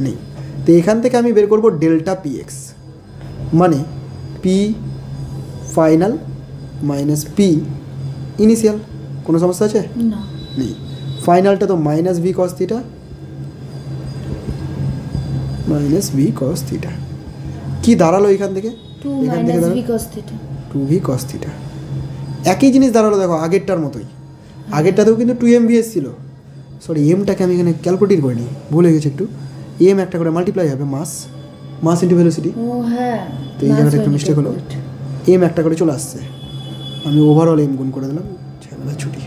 নেই। তো এখান থেকে আমি বের করবো ডেল্টা পি এক্স, মানে p final minus p initial. কোনো সমস্যা আছে? না নেই। ফাইনালটা তো minus v cos theta, minus v cos theta. কী দাঁড়ালো এখান থেকে? 2 এখান থেকে মাইনাস দাঁড়ালো V cos theta. 2v cos theta. একই জিনিস দাঁড়ালো, দেখো আগেরটার মতোই। আগেরটাতেও কিন্তু 2mv ছিল, সরি এমটাকে আমি এখানে ক্যালকুলেট করে নিই, ভুলে গেছি একটু। এম একটা করে মাল্টিপ্লাই হবে মাস ইন্টু ভেলোসিটি। ও হ্যাঁ, তো এই জায়গাটা একটু মিস্টেক হলো, এম একটা করে চলে আসছে, আমি ওভারঅল এম গুণ করে দিলাম, ঝামেলা ছুটি।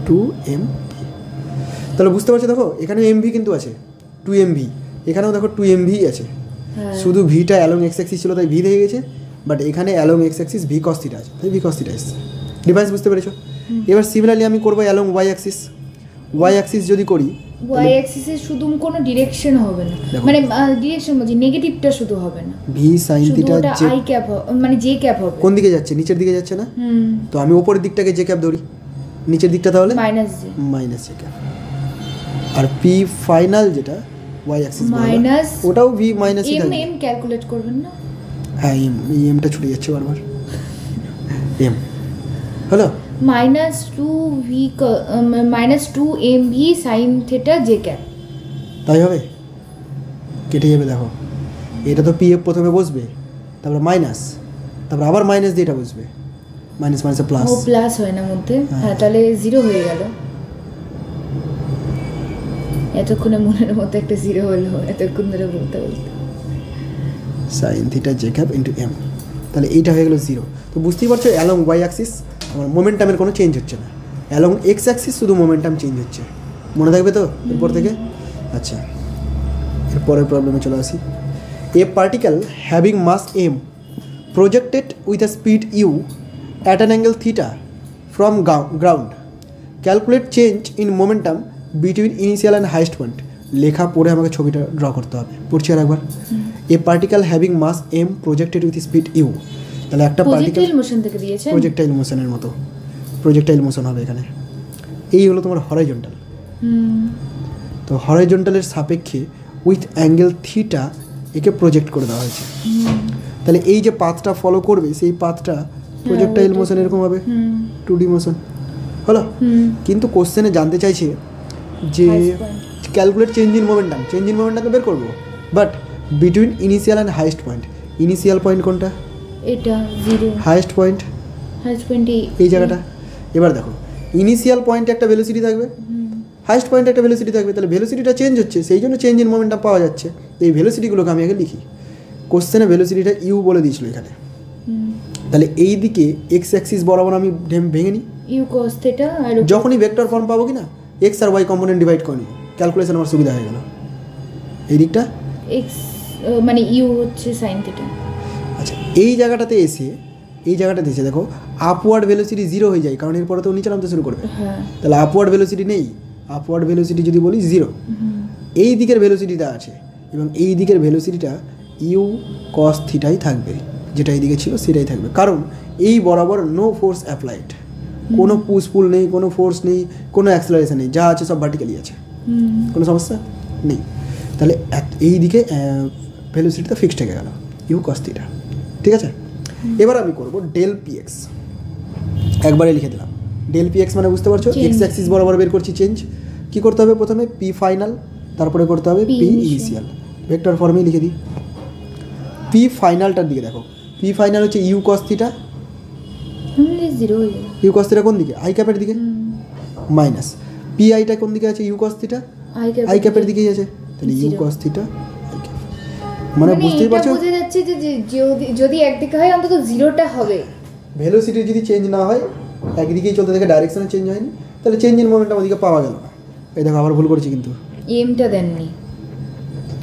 2mv, তাহলে বুঝতে পারছো? দেখো এখানে এমভি কিন্তু আছে, 2mv, এখানেও দেখো 2mv আছে। শুধু ভিটা অ্যালং এক্স অ্যাক্সিস ছিল তাই ভি হয়ে গেছে, বাট এখানে along X axis V cos theta আছে তাই ভি কস থিটা এসছে। ডিফারেন্স বুঝতে পেরেছো? এবার সিমিলারলি আমি করবো along Y axis. Y axis যদি করি, ওয়াই অ্যাক্সিসে শুধু কোনো ডিরেকশন হবে না, মানে ডিরেকশন বলছি নেগেটিভটা শুধু হবে না, ভি সাইন থিটা যে আই ক্যাপ মানে জে ক্যাপ হবে। কোন দিকে যাচ্ছে? নিচের দিকে যাচ্ছে না? তো আমি উপরের দিকটাকে জে ক্যাপ ধরি, নিচের দিকটা তাহলে মাইনাস জে ক্যাপ। আর পি ফাইনাল যেটা ওয়াই অ্যাক্সিস মাইনাস, ওটাও V minus M M calculate করবেন না? হ্যাঁ এম, এই এমটা ছুটে যাচ্ছে বারবার। এম হলো minus 2mv sign theta J cap. তাই হবে? কেটে যাবে। দেখো এটা তো পি এফ প্রথমে বসবে, তারপরে মাইনাস, তারপর আবার মাইনাস দিয়ে এটা বসবে, মাইনাস মাইনাসে প্লাস। ও প্লাস হয় না মধ্যে? হ্যাঁ, তাহলে 0 হয়ে গেল। এতক্ষণে মনের মতো একটা 0 হলো, এতক্ষণ ধরে বলতে বলতে। Sine theta J cap into M, তাহলে এইটা হয়ে গেল 0। তো বুঝতেই পারছো অ্যালং ওয়াই অ্যাক্সিস আমার মোমেন্টামের কোনো চেঞ্জ হচ্ছে না, অ্যালং এক্স অ্যাক্সিস শুধু মোমেন্টাম চেঞ্জ হচ্ছে। মনে থাকবে তো এরপর থেকে? আচ্ছা, এরপরের প্রবলেমে চলে আসি। A particle having mass m projected with a speed u at an angle theta from ground, calculate change in momentum between initial and highest point. লেখা পড়ে আমাকে ছবিটা ড্র করতে হবে। পড়ছি আর একবার। A particle having mass m projected with speed u, তাহলে একটা পার্টিকেল মোশন থেকে দিয়েছে, প্রজেক্টাইল মোশনের মতো প্রজেক্টাইল মোশন হবে এখানে। এই হলো তোমার হরাইজন্টাল। তো হরাইজন্টালের সাপেক্ষে উইথ অ্যাঙ্গেল থিটা একে প্রজেক্ট করে দেওয়া হয়েছে। তাহলে এই যে পাথটা ফলো করবে সেই পাথটা প্রজেক্টাইল মোশন এরকম হবে, 2D মোশন হলো। কিন্তু কোশ্চেনে জানতে চাইছে যে calculate change in momentum, change in momentum তো বের করবো, but between initial and highest point. Initial point কোনটা? এটা 0, হাইস্ট পয়েন্ট এই জায়গাটা। এবার দেখো ইনিশিয়াল পয়েন্টে একটা ভেলোসিটি থাকবে, হাইস্ট পয়েন্টে একটা ভেলোসিটি থাকবে, তাহলে ভেলোসিটিটা চেঞ্জ হচ্ছে, সেই জন্য চেঞ্জ ইন মোমেন্টাম পাওয়া যাচ্ছে। তো এই ভেলোসিটিগুলোকে আমি আগে লিখি। কোশ্চেনে ভেলোসিটিটা ইউ বলে দিয়েছিল এখানে, তাহলে এই দিকে এক্স অ্যাক্সিস বরাবর আমি ভেঙে নিই। ইউ cos থিটা, আর যখনই ভেক্টর ফর্ম পাবো কি না, এক্স আর ওয়াই কম্পোনেন্ট ডিভাইড করে নিব, ক্যালকুলেশন আমার সুবিধা হয়ে গেল। এই দিকটা এক্স মানে ইউ হচ্ছে সাইন থিটা। আচ্ছা, এই জায়গাটাতে এসে এই জায়গাটা দিয়েছে দেখো আপওয়ার্ড ভেলোসিটি 0 হয়ে যায়, কারণ এরপরে তো নিচে নামতে শুরু করবে। তাহলে আপওয়ার্ড ভেলোসিটি নেই, আপওয়ার্ড ভেলোসিটি যদি বলি 0, এই দিকের ভেলোসিটিটা আছে এবং এই দিকের ভেলোসিটিটা ইউ কস থিটাই থাকবে, যেটা এইদিকে ছিল সেটাই থাকবে, কারণ এই বরাবর নো ফোর্স অ্যাপ্লাইড, কোনো পুশ পুল নেই, কোনো ফোর্স নেই, কোনো অ্যাক্সেলারেশন নেই, যা আছে সব ভার্টিক্যালি আছে, কোনো সমস্যা নেই। তাহলে এই দিকে ভেলোসিটিটা ফিক্সড থেকে গেল ইউ কস থিটা, ঠিক আছে। এবার আমি করব ডেল পিএক্স, একবারে লিখে দিলাম ডেল পিএক্স মানে বুঝতে পারছো এক্স অ্যাক্সিস বরাবর বের করছি চেঞ্জ। কি করতে হবে প্রথমে পি ফাইনাল, তারপরে করতে হবে পি ইনিশিয়াল, ভেক্টর ফর্মেই লিখে দিই। পি ফাইনালটার দিকে দেখো, পি ফাইনাল হচ্ছে U cos theta, U cos theta কোন দিকে আই ক্যাপের দিকে, মাইনাস পি আইটা কোন দিকে আছে ইউ কস থিটা আই ক্যাপের দিকেই আছে, তাহলে U cos theta I cap, মানে বুঝতেই পারছো বোঝা যাচ্ছে যে যদি একদিকে হয় অন্তত জিরোটা হবে। ভেলোসিটি যদি চেঞ্জ না হয়, একদিকেই চলতে থাকে, ডাইরেকশনে চেঞ্জ হয়নি, তাহলে চেঞ্জ ইন মোমেন্টাম ওদিকে পাওয়া গেল না। এই দেখো আবার ভুল করেছি, কিন্তু এমটা দেননি,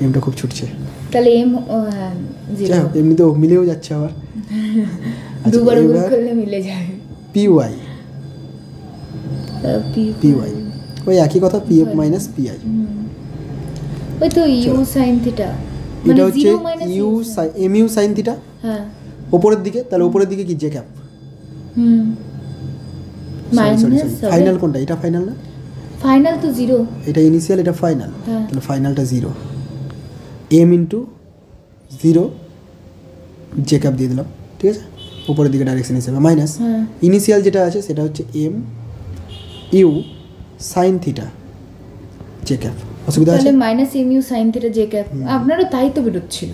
এমটা খুব ছুটছে, তাহলে এম এমনিতেও মিলেও যাচ্ছে আবার। দুবার ভুল করলে মিলে যাবে। পি ওয়াই, পি ওয়াই ওই একই কথা, P F minus P I, ওই তো ইউ সাইন থিটা, এটা হচ্ছে U M you sine theta, হ্যাঁ উপরের দিকে, তাহলে উপরের দিকে কি জে ক্যাপ, মাইনাস ফাইনাল কোনটা, এটা ফাইনাল না, ফাইনাল তো 0, এটা ইনিশিয়াল, এটা ফাইনাল, তাহলে ফাইনালটা 0, এম ইন্টু 0 জে ক্যাপ দিয়ে দিলাম, ঠিক আছে, উপরের দিকে ডাইরেকশন হিসেবে, মাইনাস ইনিশিয়াল যেটা আছে সেটা হচ্ছে m you sine theta J cap, অসুবিধা আছে, তাহলে minus M U sine theta J cap, আপনারও তাই তো বেরোচ্ছিল,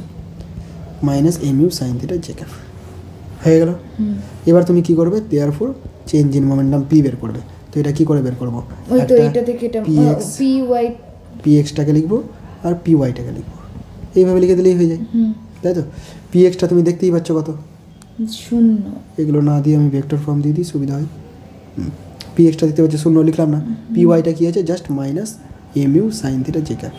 minus M U sine theta J cap হয়ে গেল। এবার তুমি কি করবে, therefore change in momentum p বের করবে, তো এটা কি করে বের করবো, ওই তো এটা থেকে এটা পি ওয়াই, পি এক্সটাকে লিখবো আর পি ওয়াইটাকে লিখবো, এইভাবে লিখে দিলেই হয়ে যায়, তাই তো। পি এক্সটা তুমি দেখতেই পাচ্ছ কত, 0, এগুলো না দিয়ে আমি ভেক্টর ফর্ম দিয়ে দিই, সুবিধা হয়। পি এক্সটা দেখতে পাচ্ছ 0 লিখলাম না, পি ওয়াইটা কি আছে just minus M U sine theta J cap,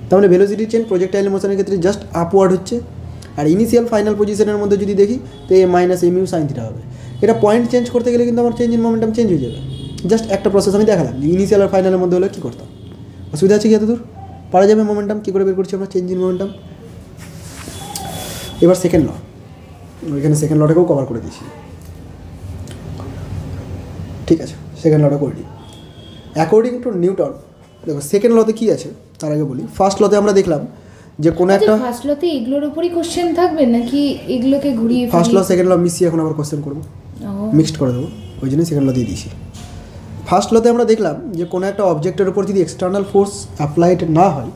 তার মানে ভেলোসিটি চেঞ্জ প্রজেক্টাইল মোশনের ক্ষেত্রে জাস্ট আপওয়ার্ড হচ্ছে, আর ইনিশিয়াল ফাইনাল পজিশনের মধ্যে যদি দেখি তো A minus M U sine theta হবে। এটা পয়েন্ট চেঞ্জ করতে গেলে কিন্তু আমার চেঞ্জ ইন মোমেন্টাম চেঞ্জ হয়ে যাবে, জাস্ট একটা প্রসেস আমি দেখালাম যে ইনিশিয়াল আর ফাইনালের মধ্যে হলে কী করতাম, অসুবিধা আছে কি এতদূর, পারা যাবে মোমেন্টাম কী করে বের করছি আমরা চেঞ্জ ইন মোমেন্টাম। এবার সেকেন্ড ল, ওইখানে সেকেন্ড লটাকেও কভার করে দিয়েছি, ঠিক আছে, সেকেন্ড লটা করে দিই। অ্যাকর্ডিং টু নিউটন, দেখো সেকেন্ড লতে কী আছে তার আগে বলি, ফার্স্ট লতে আমরা দেখলাম যে কোনো একটা, ফার্স্ট লতে এগুলোর উপরই কোশ্চেন থাকবে নাকি এগুলোকে ঘুরিয়ে ফার্স্ট ল সেকেন্ড ল মিশিয়ে এখন আবার কোশ্চেন করবো, মিক্সড করে দেবো, ওই জন্যই সেকেন্ড ল দিয়ে দিয়েছি। ফার্স্ট লতে আমরা দেখলাম যে কোনো একটা অবজেক্টের উপর যদি এক্সটার্নাল ফোর্স অ্যাপ্লাইড না হয়,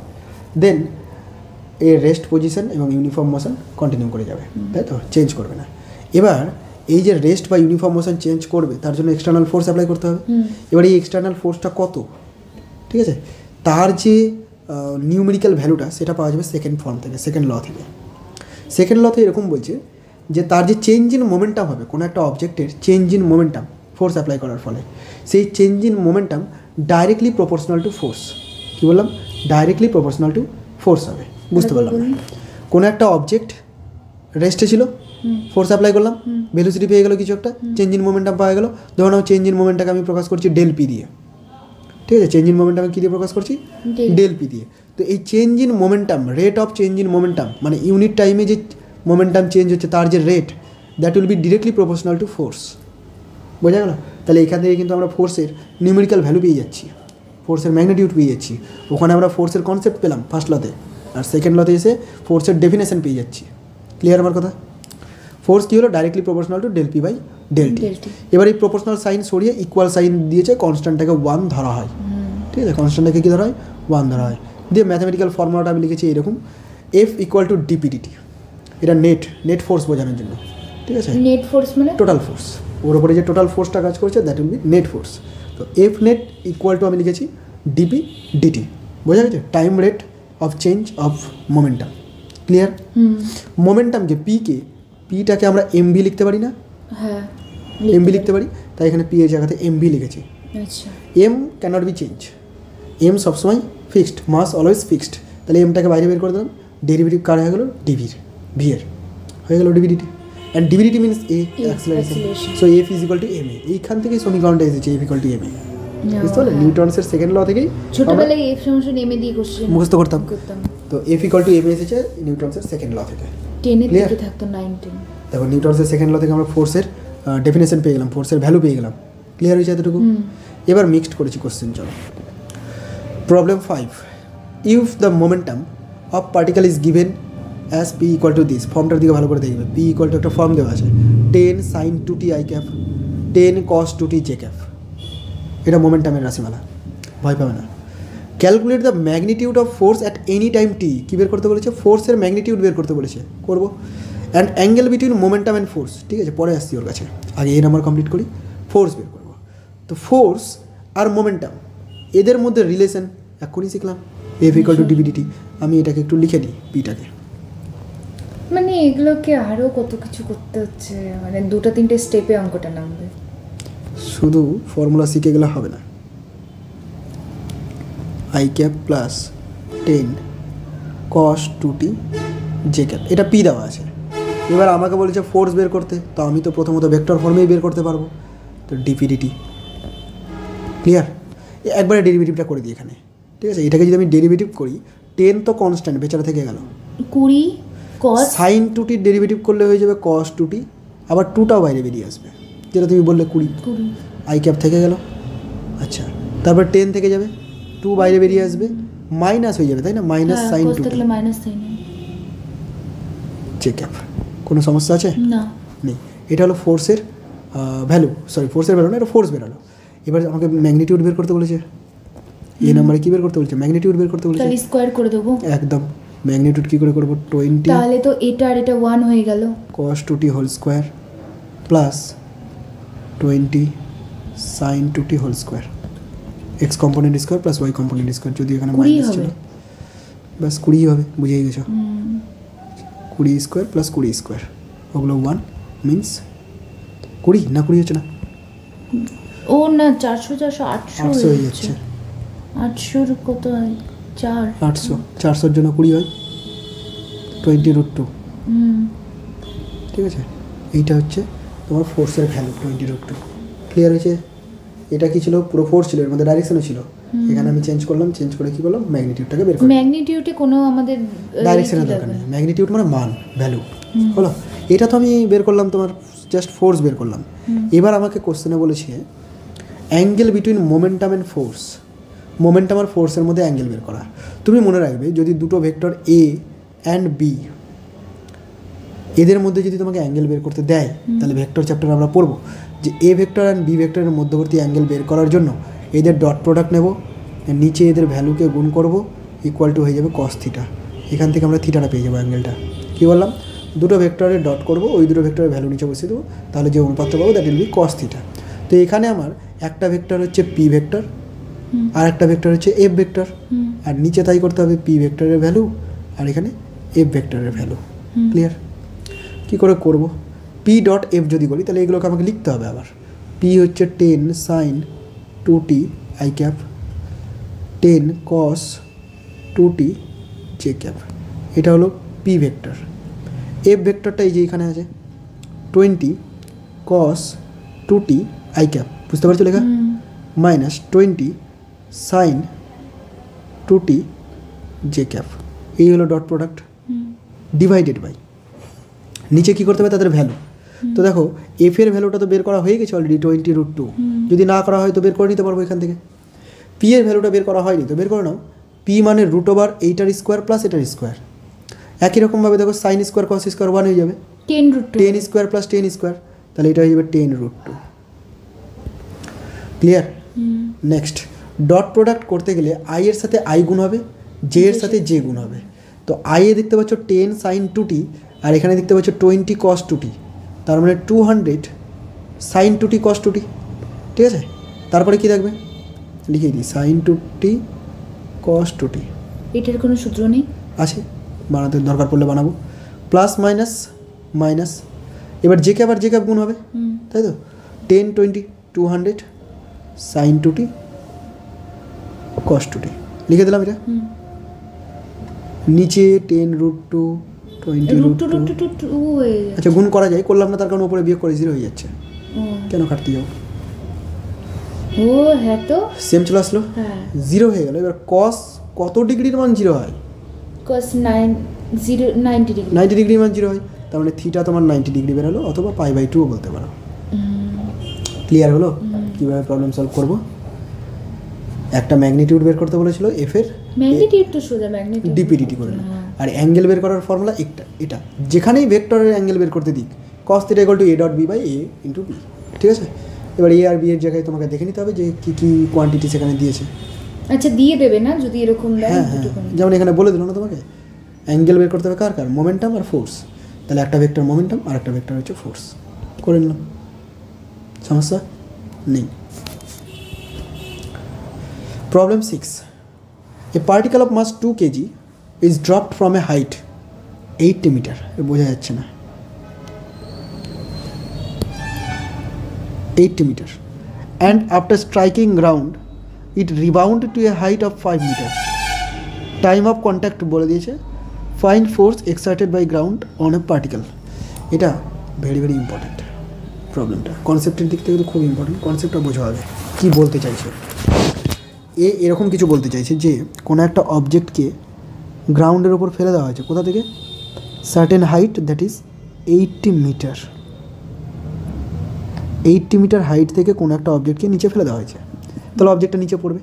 দেন এর রেস্ট পজিশন এবং ইউনিফর্ম মোশন কন্টিনিউ করে যাবে, তাই তো, চেঞ্জ করবে না। এবার এই যে রেস্ট বা ইউনিফর্ম মোশন চেঞ্জ করবে তার জন্য এক্সটার্নাল ফোর্স অ্যাপ্লাই করতে হবে। এবার এই এক্সটার্নাল ফোর্সটা কত, ঠিক আছে, তার যে নিউমেরিক্যাল ভ্যালুটা সেটা পাওয়া যাবে সেকেন্ড ফর্ম থেকে, সেকেন্ড ল থেকে। সেকেন্ড লতে এরকম বলছে যে তার যে চেঞ্জ ইন মোমেন্টাম হবে, কোনো একটা অবজেক্টের change in momentum force apply করার ফলে, সেই change in momentum directly proportional to force, কী বললাম, ডাইরেক্টলি প্রপোর্শনাল টু ফোর্স হবে, বুঝতে পারলাম। কোনো একটা অবজেক্ট রেস্টে ছিল, ফোর্স অ্যাপ্লাই করলাম, ভেলোসিটি পেয়ে গেলো কিছু একটা, চেঞ্জ ইন মোমেন্টাম পাওয়া গেলো, ধরুন চেঞ্জ ইন মোমেন্টটাকে আমি প্রকাশ করছি ডেল পি দিয়ে, ঠিক আছে, চেঞ্জ ইন মোমেন্টাম কী দিয়ে প্রকাশ করছি, ডেল পি দিয়ে। তো এই change in momentum, rate of change in momentum, মানে ইউনিট টাইমে যে মোমেন্টাম চেঞ্জ হচ্ছে তার যে rate, that will B directly proportional to force, বোঝা গেল। তাহলে এখান থেকে কিন্তু আমরা ফোর্সের নিউমেরিক্যাল ভ্যালু পেয়ে যাচ্ছি, ফোর্সের ম্যাগনিটিউড পেয়ে যাচ্ছি, ওখানে আমরা ফোর্সের কনসেপ্ট পেলাম ফার্স্ট লতে, আর সেকেন্ড লতে এসে ফোর্সের ডেফিনেশন পেয়ে যাচ্ছি। ক্লিয়ার আমার কথা? ফোর্স কী হলো, directly proportional to del P by del T. এবার এই প্রপোর্শনাল সাইন সরিয়ে ইকুয়াল সাইন দিয়েছে, কনস্ট্যান্টটাকে 1 ধরা হয়, ঠিক আছে, কনস্ট্যান্টটাকে কী ধরা হয়, 1 ধরা হয়। দিয়ে ম্যাথামেটিক্যাল ফর্মুলাটা আমি লিখেছি এরকম, এফ ইকুয়াল টু ডিপিডিটি, এটা নেট ফোর্স বোঝানোর জন্য, ঠিক আছে, নেট ফোর্স মানে টোটাল ফোর্স, ওর উপরে যে টোটাল ফোর্সটা কাজ করছে that will B net force. তো এফ নেট ইকুয়াল টু আমি লিখেছি ডিপি ডিটি, বোঝা গেছে, time rate of change of momentum. Clear? Momentum যে পিটাকে আমরা এমভি লিখতে পারি না, হ্যাঁ এমভি লিখতে পারি, তাই এখানে পি এর জায়গাতে এমভি লিখেছি। আচ্ছা, M cannot be change, M সবসময় ফিক্সড, মাস অলওয়েজ ফিক্সড, তাহলে এমটাকে বাইরে বের করে দিলাম, ডেরিভেটিভ কার হয়ে গেলো ডিভির, ভি এর হয়ে গেলো D V D T. And D V D T means A A, acceleration. acceleration. So F is equal to M A, এইখান থেকেই সমীকরণটা এসেছে F equal to M A. বুঝতে পারলে নিউটনসের সেকেন্ড ল থেকেই ছোটবেলায় এফ সমান এম এ দিয়ে কোশ্চেন মুখস্থ করতাম। করতাম। তো এফ ইকুয়াল টু এম এ এসেছে নিউটনসের সেকেন্ড ল থেকে। 10 এর Clear? দিকে থাকতো 9 10। দেখো নিউটনসের সেকেন্ড ল থেকে আমরা ফোর্সের ডেফিনেশন পেয়ে গেলাম, ফোর্সের ভ্যালু পেয়ে গেলাম। ক্লিয়ার হয়েছে এতটুকু? এবার মিক্সড করেছি কোশ্চেন। চলো problem 5, if the momentum of particle is given as P equal to this, ফর্মটার দিকে ভালো করে দেখবে। পি ইকুয়াল টু একটা ফর্ম দেওয়া আছে 10 sin 2t i cap 10 cos 2t j cap, এটা মোমেন্টামের রাশিমালা, ভয় পাবে না। Calculate the magnitude of force at any time T, কী বের করতে বলেছে? ফোর্সের ম্যাগনিটিউড বের করতে বলেছে, করবো। And angle between momentum and force, ঠিক আছে পরে আসছি ওর কাছে, আগে এই নাম্বার কমপ্লিট করি। ফোর্স বের করবো। তো ফোর্স আর মোমেন্টাম এদের মধ্যে রিলেশন এখনই শিখলাম, এফ ইকুয়াল টু ডিভিডিটি। আমি এটাকে একটু লিখে নিই পিটাকে। মানে এগুলোকে আরো কত কিছু করতে হচ্ছে, মানে 2-3টে স্টেপে অঙ্কটা নামবে। শুধু ফর্মুলা শিখে গেলে হবে না। I cap plus 10 cos 2t J cap, এটা পি দেওয়া আছে। এবার আমাকে বলেছে ফোর্স বের করতে, তো আমি তো প্রথমত ভেক্টর ফর্মেই বের করতে পারবো, তো ডিপিডিটি। ক্লিয়ার? একবারে ডেরিভেটিভটা করে দিই এখানে, ঠিক আছে? এটাকে যদি আমি ডেরিভেটিভ করি, 10 তো কনস্ট্যান্ট বেচারা থেকে গেল, 20 cos সাইন 2t ডেরিভেটিভ করলে হয়ে যাবে cos 2t, আবার 2টাও বাইরে বেরিয়ে আসবে, যেটা তুমি বললে 20। আই ক্যাপ থেকে গেল, আচ্ছা তারপর 10 থেকে যাবে, 2 বাইরে বেরিয়ে আসবে, মাইনাস হয়ে যাবে, তাই না? মাইনাস সাইন 2t থাকলে মাইনাস সাইন জে ক্যাপ। কোনো সমস্যা আছে? না। নেই। এটা হলো ফোর্সের ভ্যালু, সরি ফোর্সের ভ্যালু না, এটা ফোর্স বেরোলো। এবার আমাকে ম্যাগনিটিউড বের করতে বলেছে, এই নাম্বারে কী বের করতে বলেছে? ম্যাগনিটিউড বের করতে বলেছে। তাহলে স্কয়ার করে দেবো একদম। ম্যাগনিটিউড কী করে করবো? 20 তাহলে তো এটা আর এটা 1 হয়ে গেল, cos 2t whole square plus 20 sin 2t whole square, X component square plus Y component square, যদি এখানে 20 মাইনাস ছিল হবে। ব্যাস 20 হবে, বুঝেই গেছো? 20 স্কোয়ার প্লাস 20 স্কোয়ার, ওগুলো 1 মিনস 20 না 20 হচ্ছে না, ও না 400 400 800 800 হয়ে যাচ্ছে। 800 কত হয়? 4 800, 400-র জন্য 20 হয় 20√2, ঠিক আছে? এইটা হচ্ছে তোমার ফোর্সের ভ্যালু 20√2। ক্লিয়ার হয়েছে? এটা কি ছিল? পুরো ফোর্স ছিল, এর মধ্যে ডাইরেকশনও ছিল। এখানে আমি চেঞ্জ করলাম, চেঞ্জ করে কি করলাম? ম্যাগনিটিউডটাকে বের করলাম। ম্যাগনিটিউডে কোনো আমাদের ডাইরেকশনের দরকার নেই, ম্যাগনিটিউড মানে মান, ভ্যালু হলো। এটা তো আমি বের করলাম, তোমার জাস্ট ফোর্স বের করলাম। এবার আমাকে কোশ্চেনে বলেছে angle between momentum and force, momentum আর ফোর্সের মধ্যে অ্যাঙ্গেল বের করা। তুমি মনে রাখবে যদি দুটো ভেক্টর এ অ্যান্ড বি এদের মধ্যে যদি তোমাকে অ্যাঙ্গেল বের করতে দেয়, তাহলে ভেক্টর চ্যাপ্টার আমরা পড়বো যে এ ভেক্টর অ্যান্ড বি ভেক্টরের মধ্যবর্তী অ্যাঙ্গেল বের করার জন্য এদের ডট প্রোডাক্ট নেব, নিচে এদের ভ্যালুকে গুণ করব, ইকুয়াল টু হয়ে যাবে cos থিটা। এখান থেকে আমরা থিটাটা পেয়ে যাবো, অ্যাঙ্গেলটা। কী বললাম? দুটো ভেক্টরের ডট করব, ওই দুটো ভেক্টরের ভ্যালু নিচে বসিয়ে দেবো, তাহলে যে অনুপাতটা পাবো that will B cos theta. তো এখানে আমার একটা ভেক্টর হচ্ছে পি ভেক্টর, আর একটা ভেক্টর হচ্ছে এফ ভেক্টর, আর নিচে তাই করতে হবে পি ভেক্টরের ভ্যালু আর এখানে এফ ভেক্টরের ভ্যালু। ক্লিয়ার? কী করে করব? পি ডট এফ যদি বলি তাহলে এগুলোকে আমাকে লিখতে হবে আবার। পি হচ্ছে 10 sin 2t I cap 10 cos 2t J cap, এটা হলো পি ভেক্টর। এফ ভেক্টরটা এই যে এখানে আছে 20 cos 2t আই ক্যাপ, বুঝতে পারছো লেখা? Minus 20 sin 2t J cap, এই হলো ডট প্রোডাক্ট ডিভাইডেড বাই নিচে কী করতে হবে? তাদের ভ্যালু। তো দেখো এফ এর ভ্যালুটা তো বের করা হয়ে গেছে অলরেডি 20√2, যদি না করা হয় তো বের করে নিতে পারবো এখান থেকে। পি এর ভ্যালুটা বের করা হয়নি, তো বের করে নাও। পি মানে √ এইটার স্কোয়ার প্লাস এটার স্কোয়ার। একই রকমভাবে দেখো সাইন স্কোয়ার cos স্কোয়ার 1 হয়ে যাবে, 10 স্কোয়ার প্লাস 10 স্কোয়ার, তাহলে এটা হয়ে যাবে 10√2। ক্লিয়ার? নেক্সট, ডট প্রোডাক্ট করতে গেলে আই এর সাথে আই গুণ হবে, জে এর সাথে জে গুণ হবে। তো আই এ দেখতে পাচ্ছ 10 sin 2t, আর এখানে দেখতে পাচ্ছ 20 cos 2t, তার মানে 200 sin 2t cos 2t, ঠিক আছে? তারপরে কি থাকবে? লিখে দিই sin 2t cos 2t। এটার কোনো সূত্র নেই? আছে, বানাতে দরকার পড়লে বানাবো। প্লাস মাইনাস মাইনাস, এবার জে ক্যাপ আর জে ক্যাপ গুণ হবে, তাই তো? 10 20 200 sin 2t cos 2t লিখে দিলাম। এটা নিচে 10√2 20 root root two 2 root two হয়ে যাচ্ছে। আচ্ছা গুণ করা যায়, করলাম না তার কারণ উপরে বিয়োগ করে 0 হয়ে যাচ্ছে, ও কেন কাটতে যাও? ও হ্যাঁ তো সেম চলে আসলো, হ্যাঁ 0 হয়ে গেল। এবার cos কত ডিগ্রির মান 0 হয়? cos 90 degree. 90 ডিগ্রির মান 0 হয়, তার মানে থিটা তোমার 90 ডিগ্রি বেরোলো, অথবা π/2 বলতে পারো। ক্লিয়ার হলো কিভাবে প্রবলেম সলভ করব? একটা ম্যাগনিটিউড বের করতে বলেছিল এফ এর, ম্যাগনিটিউড তো সোজা ম্যাগনিটিউড ডিপিডিটি করে নাও। আর অ্যাঙ্গেল বের করার ফর্মুলা এটা যেখানেই ভেক্টরের অ্যাঙ্গেল বের করতে দিক cos θ = a.b/a * b, ঠিক আছে? এবার এ আর বি এর জায়গায় তোমাকে দেখে নিতে হবে যে কী কী কোয়ান্টিটি সেখানে দিয়েছে। আচ্ছা দিয়ে দেবে না যদি এরকম দেয় হ্যাঁ হ্যাঁ, যেমন এখানে বলে দিল না তোমাকে, অ্যাঙ্গেল বের করতে হবে কার কার, মোমেন্টাম আর ফোর্স। তাহলে একটা ভেক্টর মোমেন্টাম আর একটা ভেক্টর হচ্ছে ফোর্স, করে নিলাম, সমস্যা নেই। Problem 6, a particle of mass 2 kg is dropped from a height 80 metre, বোঝা যাচ্ছে না, 80 metre, and after striking ground it rebound to a height of 5 metre. Time of contact বলে দিয়েছে, find force exerted by ground on a particle. এটা very very important প্রবলেমটা, কনসেপ্টের দিক থেকে তো খুব ইম্পর্টেন্ট, কনসেপ্টটা বোঝা হবে কী বলতে চাইছে। এরকম কিছু বলতে চাইছে যে কোনো একটা অবজেক্টকে গ্রাউন্ডের ওপর ফেলে দেওয়া হয়েছে, কোথা থেকে, certain height that is 80 metre. 80 metre height থেকে কোনো একটা অবজেক্টকে নিচে ফেলে দেওয়া হয়েছে, তাহলে অবজেক্টটা নিচে পড়বে।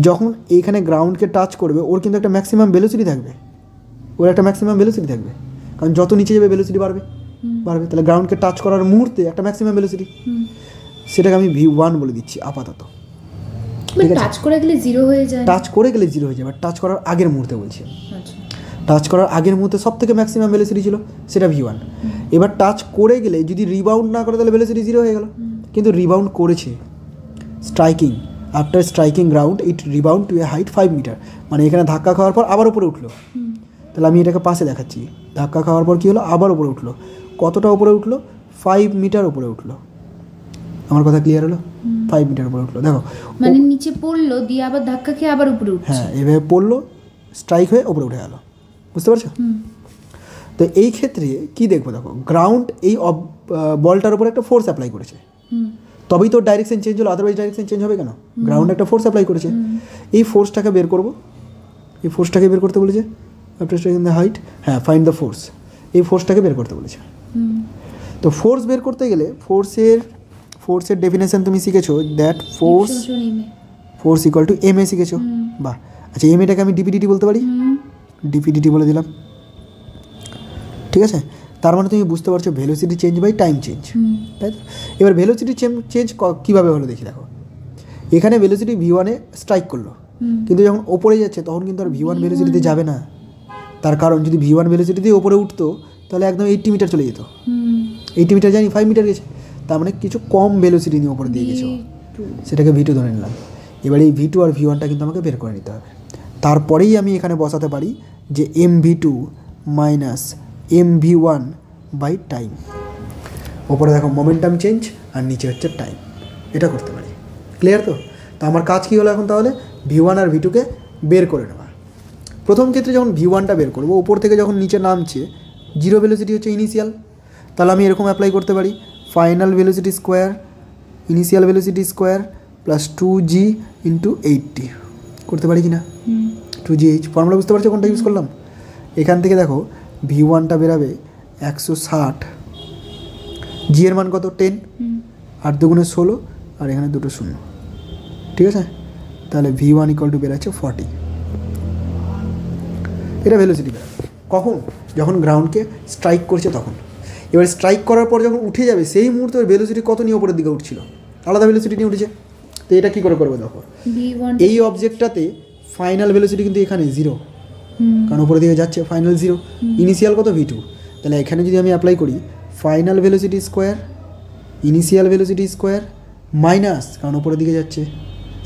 যখন এইখানে গ্রাউন্ডকে টাচ করবে ওর কিন্তু একটা ম্যাক্সিমাম ভেলোসিটি থাকবে, কারণ যত নিচে যাবে ভেলোসিটি বাড়বে, তাহলে গ্রাউন্ডকে টাচ করার মুহূর্তে একটা ম্যাক্সিমাম ভেলোসিটি, সেটাকে আমি v1 বলে দিচ্ছি আপাতত। টাচ করে গেলে 0 হয়ে যায়, টাচ করে গেলে 0 হয়ে যাবে, টাচ করার আগের মুহূর্তে বলছি। আচ্ছা টাচ করার আগের মুহূর্তে সব থেকে ম্যাক্সিমাম ভেলোসিটি ছিল, সেটা v1। এবার টাচ করে গেলে যদি রিবাউন্ড না করে তাহলে ভেলোসিটি 0 হয়ে গেল, কিন্তু রিবাউন্ড করেছে, striking, after striking ground it rebound to a height 5 metre, মানে এখানে ধাক্কা খাওয়ার পর আবার উপরে উঠলো। তাহলে আমি এটাকে পাশে দেখাচ্ছি, ধাক্কা খাওয়ার পর কী হলো, আবার উপরে উঠলো। কতটা উপরে উঠলো? 5 মিটার উপরে উঠলো। আমার কথা ক্লিয়ার হলো? 5 মিটার উপরে উঠলো, দেখো মানে নিচে পড়লো দিয়ে আবার ধাক্কা খেয়ে আবার উপরে উঠছে। হ্যাঁ, এভাবে পড়লো, স্ট্রাইক হয়ে উপরে উঠে গেল, বুঝতে পারছো? তো এই ক্ষেত্রে কি দেখবো, দেখো গ্রাউন্ড এই বলটার উপরে একটা ফোর্স অ্যাপ্লাই করেছে, তবেই তো ডাইরেকশন চেঞ্জ হলো, আদারওয়াইজ ডাইরেকশন চেঞ্জ হবে কেন? গ্রাউন্ড একটা ফোর্স অ্যাপ্লাই করেছে, এই ফোর্সটাকে বের করবো, এই ফোর্সটাকে বের করতে বলেছে, আফটার স্ট্রাইকিং দ্য হাইট, হ্যাঁ ফাইন্ড দ্য ফোর্স, এই ফোর্সটাকে বের করতে বলেছে। তো ফোর্স বের করতে গেলে ফোর্সের ডেফিনেশন তুমি শিখেছো, that force equal to M A শিখেছো, বাহ। আচ্ছা এম এটাকে আমি ডিপিডিটি বলতে পারি, ডিপিডিটি বলে দিলাম, ঠিক আছে? তার মানে তুমি বুঝতে পারছো velocity change by time change, তাই তো? এবার ভেলোসিটি চেঞ্জ কীভাবে হলো দেখি, দেখো এখানে ভেলোসিটি v1-এ স্ট্রাইক করলো, কিন্তু যখন ওপরে যাচ্ছে তখন কিন্তু আর v1 ভেলোসিটিতে যাবে না। তার কারণ যদি v1 ভেলোসিটি দিয়ে ওপরে উঠতো তাহলে একদম 80 মিটার চলে যেত, 80 মিটার যায়নি, 5 মিটার গেছে, তার মানে কিছু কম ভেলোসিটি নিয়ে ওপরে দিয়ে গেছো, সেটাকে v2 ধরে নিলাম। এবার এই v2 আর v1টা কিন্তু আমাকে বের করে নিতে হবে, তারপরেই আমি এখানে বসাতে পারি যে mv2 minus mv1 by time. ওপরে দেখো মোমেন্টাম চেঞ্জ আর নিচে হচ্ছে টাইম, এটা করতে পারি। ক্লিয়ার তো? তো আমার কাজ কী হলো এখন, তাহলে v1 আর v2কে বের করে নেওয়া। প্রথম ক্ষেত্রে যখন v1টা বের করবো, উপর থেকে যখন নিচে নামছে 0 ভেলোসিটি হচ্ছে ইনিশিয়াল, তাহলে আমি এরকম অ্যাপ্লাই করতে পারি, final velocity square initial velocity square plus 2g into 80 করতে পারি কি না? 2gh ফর্মুলা বুঝতে পারছো কোনটা ইউজ করলাম? এখান থেকে দেখো v1টা বেরাবে 160, জি এর মান কত 10, 8 দুগুণে 16, আর এখানে দুটো শূন্য, ঠিক আছে? তাহলে v1 ইকুয়াল টু বেরাচ্ছে 40, এটা ভেলোসিটি বেরাবে। কখন? যখন গ্রাউন্ডকে স্ট্রাইক করছে তখন। এবার স্ট্রাইক করার পর যখন উঠে যাবে সেই মুহূর্তে ওর ভেলোসিটি কত নিয়ে উপরের দিকে উঠছিল, আলাদা ভেলোসিটি নিয়ে উঠেছে। তো এটা কী করে করবো দেখো, এই অবজেক্টটাতে ফাইনাল ভেলোসিটি কিন্তু এখানে 0, কারণ উপরের দিকে যাচ্ছে, ফাইনাল 0, ইনিশিয়াল কত v2, তাহলে এখানে যদি আমি অ্যাপ্লাই করি final velocity square initial velocity square minus, কারণ উপরের দিকে যাচ্ছে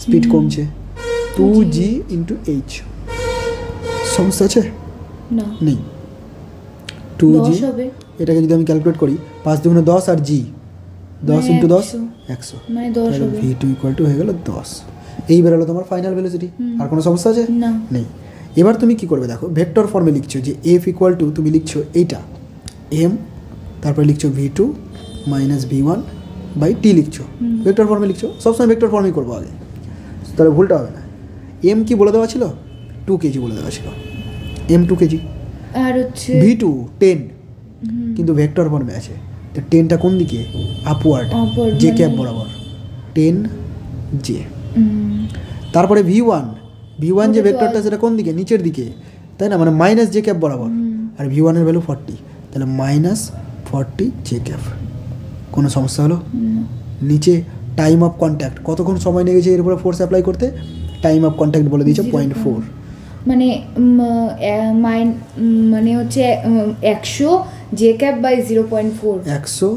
স্পিড কমছে, 2g ইন্টু h। সমস্যা আছে? নেই। 2g, এটাকে যদি আমি ক্যালকুলেট করি 5 দুগুণে 10 আর g 10 ইন্টু 10 100, মানে 10 হবে। v2 ইকুয়াল টু হয়ে গেল 10। এই বেরোলো তোমার ফাইনাল ভেলোসিটি। আর কোনো সমস্যা আছে? না, নেই। এবার তুমি কি করবে দেখো, ভেক্টর ফর্মে লিখছো যে এফ ইকুয়াল টু, তুমি লিখছো এইটা এম, তারপরে লিখছো ভি2 মাইনাস ভি1 বাই টি লিখছো, ভেক্টর ফর্মে লিখছো, সবসময় ভেক্টর ফর্মই করবো আগে, তাহলে ভুলটা হবে না। এম কি বলে দেওয়া ছিল, 2 কেজি বলে দেওয়া ছিল, এম 2 কেজি, আর হচ্ছে ভি2 10, কিন্তু ভেক্টর ফর্মে আছে, তো 10টা কোন দিকে, আপওয়ার্ড, জে ক্যাপ বরাবর, 10 জে। তারপরে ভি1 যে ভেক্টরটা সেটা কোন দিকে, নিচের দিকে, তাই না, মানে মাইনাস জে ক্যাপ বরাবর, আর ভি1 এর ভ্যালু 40, তাহলে মাইনাস 40 জে ক্যাপ। কোনো সমস্যা হলো? নিচে টাইম অফ কন্ট্যাক্ট, কতক্ষণ সময় লেগেছে এর উপরে ফোর্স অ্যাপ্লাই করতে, টাইম অফ কন্ট্যাক্ট বলে দিয়েছে 0.4, মানে মানে হচ্ছে 100 J cap by 0.4, 100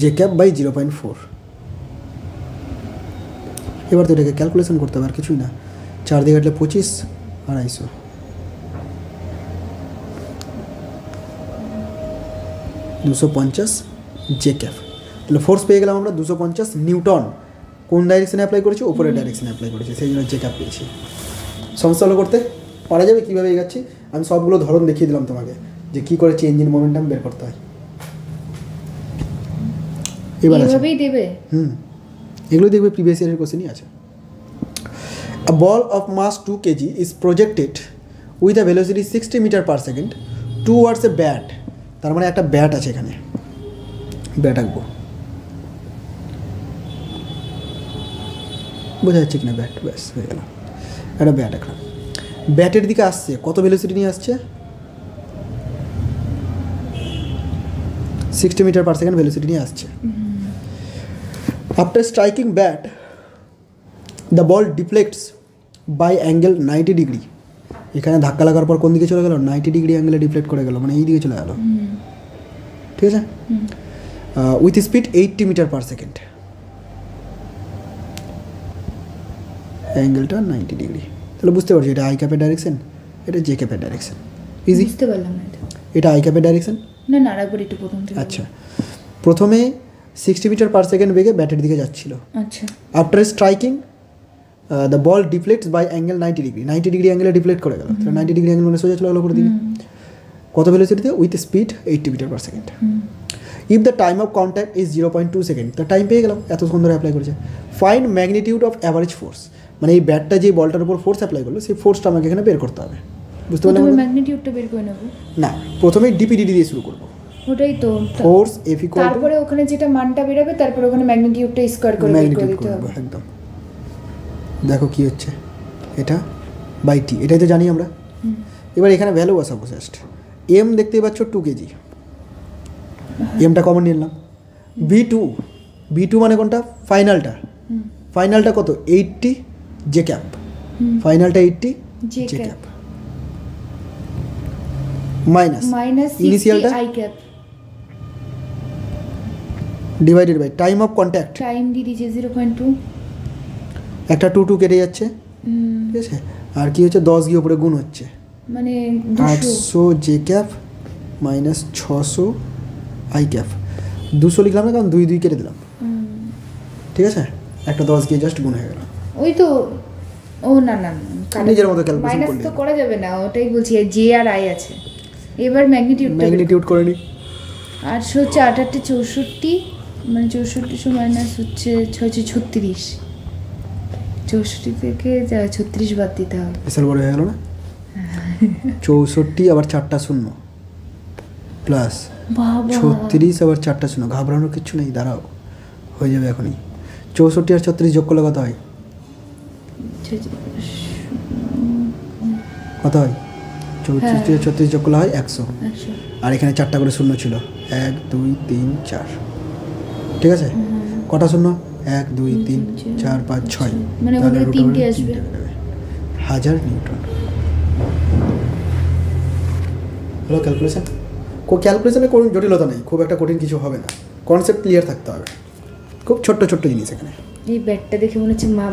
J cap by 0.4। এবার তো এটাকে ক্যালকুলেশন করতে হবে, আর কিছুই না, 4 দিয়ে কাটলে 25, 250, 250 জে ক্যাপ। তাহলে ফোর্স পেয়ে গেলাম আমরা 250 নিউটন, কোন ডাইরেকশনে অ্যাপ্লাই করেছি, উপরের ডাইরেকশনে অ্যাপ্লাই করেছি, সেই জন্য জে ক্যাপ পেয়েছি। সমস্যা হলো করতে পারা যাবে, কীভাবে এগাচ্ছি আমি সবগুলো ধরন দেখিয়ে দিলাম তোমাকে, যে কী করে চেঞ্জ ইন মোমেন্টাম বের করতে হয়। এবার এইভাবেই দেবে, এগুলো দেখবে প্রিভিয়াস ইয়ারের কোশ্চেনই আছে। A ball of mass 2 kg is projected with a velocity 60 meter per second towards a bat, তার মানে একটা ব্যাট আছে এখানে, ব্যাট আঁকবো, বোঝা যাচ্ছে কিনা, ব্যাট, ব্যাস হয়ে গেল, একটা ব্যাট আঁকলাম, ব্যাটের দিকে আসছে, কত ভেলোসিটি নিয়ে আসছে, 60 মিটার পার সেকেন্ড ভেলোসিটি নিয়ে আসছে। After striking bat the ball deflects by angle 90 degree, এখানে ধাক্কা লাগার পর কোন দিকে চলে গেল, 90 ডিগ্রি অ্যাঙ্গেলে ডিফ্লেক্ট করে গেল, মানে এই দিকে চলে গেল, ঠিক আছে, with speed 80 metre per second, অ্যাঙ্গেলটা 90 ডিগ্রি। তাহলে বুঝতে পারছি এটা আই ক্যাপের ডাইরেকশন, এটা জে ক্যাপের ডাইরেকশন, ইজি, বুঝতে পারলাম না এটা আই ক্যাপের ডাইরেকশন না, না আরেকবার একটু প্রথম থেকে। আচ্ছা, প্রথমে 60 মিটার পার সেকেন্ড বেগে ব্যাটের দিকে যাচ্ছিল, আচ্ছা, after striking the ball deflects by angle 90 degree, 90 degree অ্যাঙ্গেলে ডিফ্লেক্ট করে গেল, তাহলে 90 ডিগ্রি অ্যাঙ্গেল মানে সোজা চলে গেলো করে দিকে, কত ভেলোসিটিতে, with speed 80 metre per second. If the time of contact is 0.2 second, তার টাইম পেয়ে গেলাম, এত সুন্দর অ্যাপ্লাই করেছে। Find magnitude of average force, মানে এই ব্যাটটা যে বলটার উপর ফোর্স অ্যাপ্লাই করলো সেই ফোর্সটা আমাকে এখানে বের করতে হবে, বুঝতে পারলাম? ম্যাগনিটিউডটা বের করে নেব না, প্রথমেই ডিপিডিডি দিয়ে শুরু করবো, ওটাই তো, ফোর্স এফ ইকুয়াল টু, তারপরে ওখানে যেটা মানটা বেরোবে তারপরে ওখানে ম্যাগনিটিউডটা স্কয়ার করে বের করে দিতে হবে, একদম। দেখো কি হচ্ছে, এটা বাই টি, এটাই তো জানি আমরা। এবার এখানে ভ্যালু বসাবো জাস্ট, এম দেখতেই পাচ্ছ 2 কেজি, এমটা কমন নিলাম, ভি2 মানে কোনটা, ফাইনালটা কত, 80 জে ক্যাপ, ফাইনালটা 80 জে ক্যাপ, মাইনাস ইনিশিয়ালটা I cap divided by time of contact, time দিয়ে দিয়েছে 0.2, একটা 2 কেটে যাচ্ছে, ঠিক আছে, আর কি হচ্ছে 10 গিয়ে উপরে গুণ হচ্ছে, মানে 800 J cap minus 600 I cap, 200 লিখলাম না, কারণ 2 কেটে দিলাম, ঠিক আছে, একটা 10 গিয়ে জাস্ট গুণ হয়ে গেল, ওই তো, ও না না নিজের মতো ক্যালকুলেশন মাইনাস করলে তো করা যাবে না, ওটাই বলছি, জে আর আই আছে। এবার ম্যাগনিটিউড করে নি, 800 হচ্ছে 8 8 64, মানে 64 মাইনাস হচ্ছে 36, 64 থেকে 36 বাদ দিতে হবে, বিশাল বড় হয়ে গেল না, 64 আবার 4টা শূন্য প্লাস 36 আবার 4টা শূন্য, ঘাবড়ানোর কিছু নেই, দাঁড়াও হয়ে যাবে এখনই। 64 আর 36 যোগ করলে কত হয়, কত হয়, 34 আর 36 যোগ করলে হয় 100, আর এখানে 4টা করে শূন্য ছিল, 1 2 3 4, ঠিক আছে, কটা শূন্য, 1 2 3 4 5 6, মানে ওখানে 3টে আসবে, 1000 নিউটন হলো ক্যালকুলেশন। ক্যালকুলেশনে কোনো জটিলতা নেই, খুব একটা কঠিন কিছু হবে না, কনসেপ্ট ক্লিয়ার থাকতে হবে, খুব ছোট্ট ছোট্ট জিনিস এখানে। এই ব্যাটটা দেখে মনে হচ্ছে মা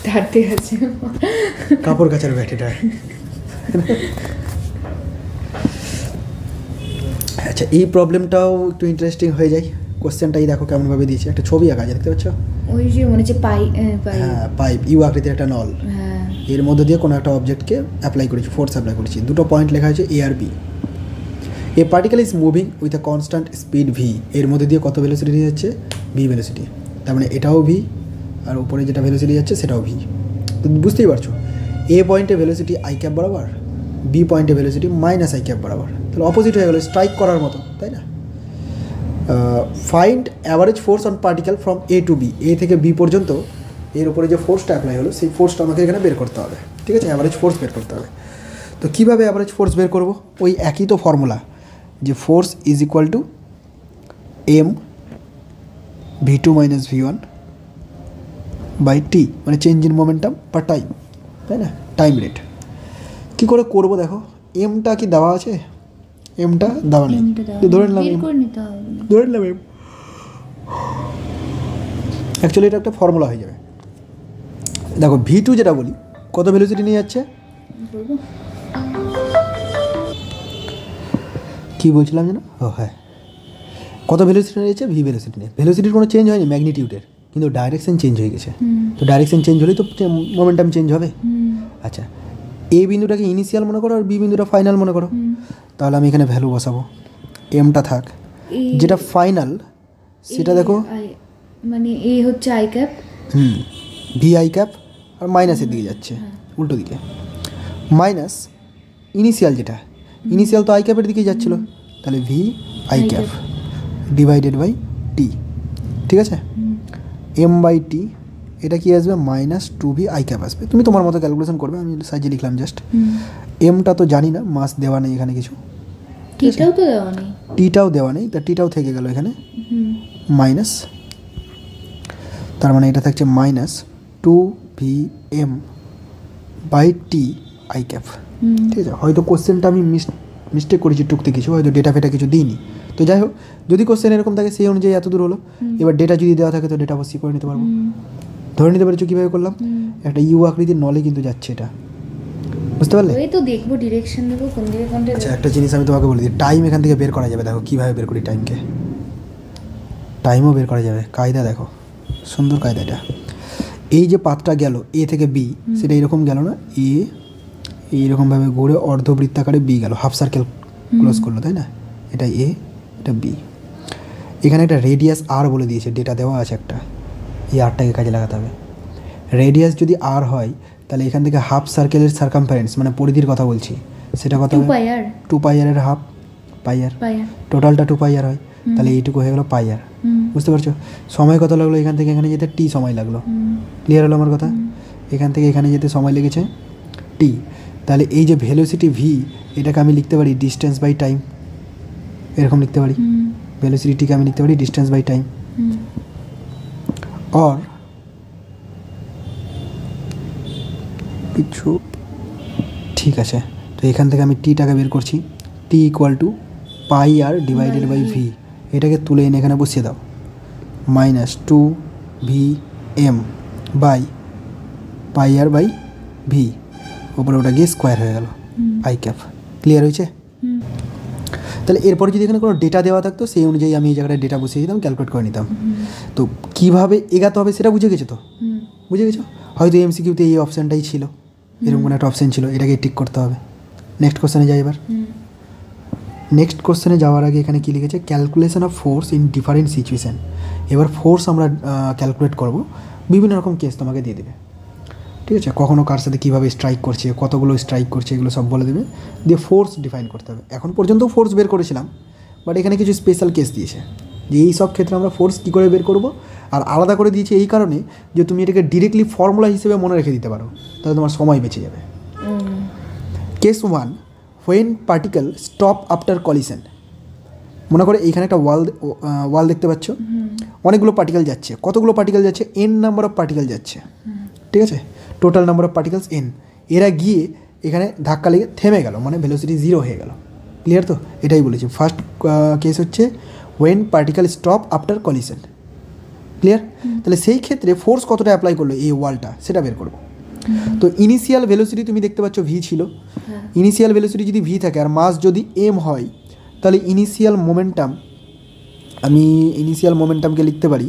ধারতে আছে, কাপড় কাচার ব্যাট এটা। আচ্ছা, এই প্রবলেমটাও একটু ইন্টারেস্টিং হয়ে যায়, কোশ্চেনটাই দেখো কেমনভাবে দিয়েছে, একটা ছবি আঁকা যায় দেখতে পাচ্ছ, ওই যে মনে হচ্ছে হ্যাঁ পাইপ ইউ আকৃতির একটা নল, হ্যাঁ এর মধ্যে দিয়ে কোনো একটা অবজেক্টকে অ্যাপ্লাই করেছি, ফোর্স অ্যাপ্লাই করেছি। দুটো পয়েন্ট লেখা হয়েছে এ আর B. A particle is moving with a constant speed V, এর মধ্যে দিয়ে কত ভেলোসিটি নিয়ে যাচ্ছে? V velocity. তার মানে এটাও ভি, আর উপরে যেটা ভেলোসিটি যাচ্ছে সেটাও ভি। তো বুঝতেই পারছো এ পয়েন্টে ভেলোসিটি আই ক্যাপ বরাবর, বি পয়েন্টে ভেলোসিটি মাইনাস আই ক্যাপ বরাবর, তাহলে অপোজিট হয়ে গেলো, স্ট্রাইক করার মতো, তাই না? Find average force on particle from A to B, A থেকে বি পর্যন্ত এর উপরে যে ফোর্সটা অ্যাপ্লাই হলো সেই ফোর্সটা আমাকে এখানে বের করতে হবে, ঠিক আছে? অ্যাভারেজ ফোর্স বের করতে হবে। তো কীভাবে অ্যাভারেজ ফোর্স বের করব? ওই একই তো ফর্মুলা, যে force is equal to M V two minus V one by T, মানে change in momentum per time, তাই না? Time rate. কী করে করবো দেখো, এমটা কি দেওয়া আছে? এমটা দেওয়া নেই, ধরে নিলাম এম, ধরে নিলাম এম। অ্যাকচুয়ালি এটা একটা ফর্মুলা হয়ে যাবে। দেখো ভি টু যেটা বলি, কত ভেলোসিটি নিয়ে যাচ্ছে? কী বলছিলাম যেন? ও হ্যাঁ, কত ভেলোসিটি নিয়ে যাচ্ছে? ভি ভেলোসিটি নিয়ে। ভেলোসিটির কোনো চেঞ্জ হয়নি ম্যাগনিটিউডের, কিন্তু ডাইরেকশন চেঞ্জ হয়ে গেছে। তো ডাইরেকশন চেঞ্জ হলেই তো মোমেন্টাম চেঞ্জ হবে। আচ্ছা, এ বিন্দুটাকে ইনিশিয়াল মনে করো আর বি বিন্দুটা ফাইনাল মনে করো, তাহলে আমি এখানে ভ্যালু বসাবো। এমটা থাক, যেটা ফাইনাল সেটা দেখো, মানে এ হচ্ছে I cap, V I cap, আর মাইনাসের দিকে যাচ্ছে, উল্টো দিকে মাইনাস ইনিশিয়াল, যেটা ইনিশিয়াল তো আই ক্যাপের দিকে যাচ্ছিলো, তাহলে V I cap divided by T, ঠিক আছে? এম বাই টি, এটা কি আসবে? Minus two V I cap আসবে। তুমি তোমার মতো ক্যালকুলেশন করবে, আমি সাইজে লিখলাম জাস্ট। এমটা তো জানি না, মাস দেওয়া নেই এখানে কিছু, টিটাও তো দেওয়া নেই, টিটাও দেওয়া নেই, তা টিটাও থেকে গেল এখানে মাইনাস, তার মানে এটা থাকছে minus two V M by T I cap, ঠিক আছে? হয়তো কোশ্চেনটা আমি মিস্টেক করেছি টুকতে কিছু, হয়তো ডেটা ফেটা কিছু দিইনি। তো যাই হোক, যদি কোশ্চেন এরকম থাকে সেই অনুযায়ী এত দূর হলো। এবার ডেটা যদি দেওয়া থাকে তো ডেটা অবশ্যই করে নিতে পারবো। ধরে নিতে পারছো কীভাবে করলাম? একটা ইউ আকৃতির নলে কিন্তু যাচ্ছে এটা, বুঝতে পারলে? ওই তো দেখবো, ডিরেকশন দেবো কোন দিকে কোনটা। আচ্ছা, একটা জিনিস আমি তোমাকে বলে দিই, টাইম এখান থেকে বের করা যাবে। দেখো কীভাবে বের করি টাইমকে, টাইমও বের করা যাবে। কায়দা দেখো, সুন্দর কায়দা এটা। এই যে পাথটা গেল এ থেকে বি, সেটা এরকম গেল না, এ এইরকমভাবে ঘুরে অর্ধবৃত্তাকারে বি গেল, হাফ সার্কেল ক্লোজ করলো, তাই না? এটা এ, এটা বি। এখানে একটা রেডিয়াস আর বলে দিয়েছে, ডেটা দেওয়া আছে একটা, এই আরটাকে কাজে লাগাতে হবে। রেডিয়াস যদি আর হয় তাহলে এখান থেকে হাফ সার্কেলের সার্কামফারেন্স, মানে পরিধির কথা বলছি, সেটা কত হবে? টু পাই আর এর হাফ পাই আর, টোটালটা টু পাই আর হয়, তাহলে এইটুকু হয়ে গেলো পাই আর। বুঝতে পারছো? সময় কত লাগলো এখান থেকে এখানে যেতে? টি সময় লাগলো। ক্লিয়ার হলো আমার কথা? এখান থেকে এখানে যেতে সময় লেগেছে টি। তাহলে এই যে ভেলোসিটি ভি, এটাকে আমি লিখতে পারি ডিস্টেন্স বাই টাইম, এরকম লিখতে পারি। ভেলোসিটিকে আমি লিখতে পারি ডিস্টেন্স বাই টাইম। और কিছু ঠিক আছে, তো এখান থেকে আমি টিটাকে বের করছি, T equal to pi R divided by V. এটাকে তুলে এনে এখানে বসিয়ে দাও, minus two V M by pi R by V, ওপরে ওটা গিয়ে স্কোয়ার হয়ে গেল আই ক্যাপ। ক্লিয়ার হয়েছে? তাহলে এরপরে যদি এখানে কোনো ডেটা দেওয়া থাকতো সেই অনুযায়ী আমি এই জায়গায় ডেটা বসিয়ে দিতাম, ক্যালকুলেট করে নিতাম। তো কীভাবে এগাতে হবে সেটা বুঝে গেছো তো? বুঝে গেছো? হয়তো এমসিকিউতে এই অপশানটাই ছিল, এরকম কোনো একটা অপশান ছিল, এটাকে টিক করতে হবে। নেক্সট কোশ্চেনে যাই এবার। নেক্সট কোশ্চেনে যাওয়ার আগে এখানে কী লিখেছে? Calculation of force in different situation. এবার ফোর্স আমরা ক্যালকুলেট করব, বিভিন্ন রকম কেস তোমাকে দিয়ে দেবে, ঠিক আছে? কখনও কার সাথে কীভাবে স্ট্রাইক করছে, কতগুলো স্ট্রাইক করছে, এগুলো সব বলে দেবে, দিয়ে ফোর্স ডিফাইন করতে হবে। এখন পর্যন্ত ফোর্স বের করেছিলাম, বাট এখানে কিছু স্পেশাল কেস দিয়েছে যে এই সব ক্ষেত্রে আমরা ফোর্স কী করে বের করব, আর আলাদা করে দিয়েছে এই কারণে যে তুমি এটাকে ডিরেক্টলি ফর্মুলা হিসেবে মনে রেখে দিতে পারো, তাহলে তোমার সময় বেঁচে যাবে। Case 1, when particle stop after collision. মনে করে এইখানে একটা ওয়াল দেখতে পাচ্ছ, অনেকগুলো পার্টিকেল যাচ্ছে। কতগুলো পার্টিকেল যাচ্ছে? এন নাম্বার অফ পার্টিকেল যাচ্ছে, ঠিক আছে? Total number of particles N. এরা গিয়ে এখানে ধাক্কা লেগে থেমে গেল, মানে ভেলোসিটি 0 হয়ে গেল। ক্লিয়ার তো? এটাই বলেছি। ফার্স্ট কেস হচ্ছে when particle stop after collision. Clear? তাহলে সেই ক্ষেত্রে ফোর্স কতটা অ্যাপ্লাই করলো এই ওয়ালটা, সেটা বের করবো। তো ইনিশিয়াল ভেলোসিটি তুমি দেখতে পাচ্ছ ভি ছিল। ইনিশিয়াল ভেলোসিটি যদি ভি থাকে আর মাস যদি এম হয়, তাহলে ইনিশিয়াল মোমেন্টাম, আমি ইনিশিয়াল মোমেন্টামকে লিখতে পারি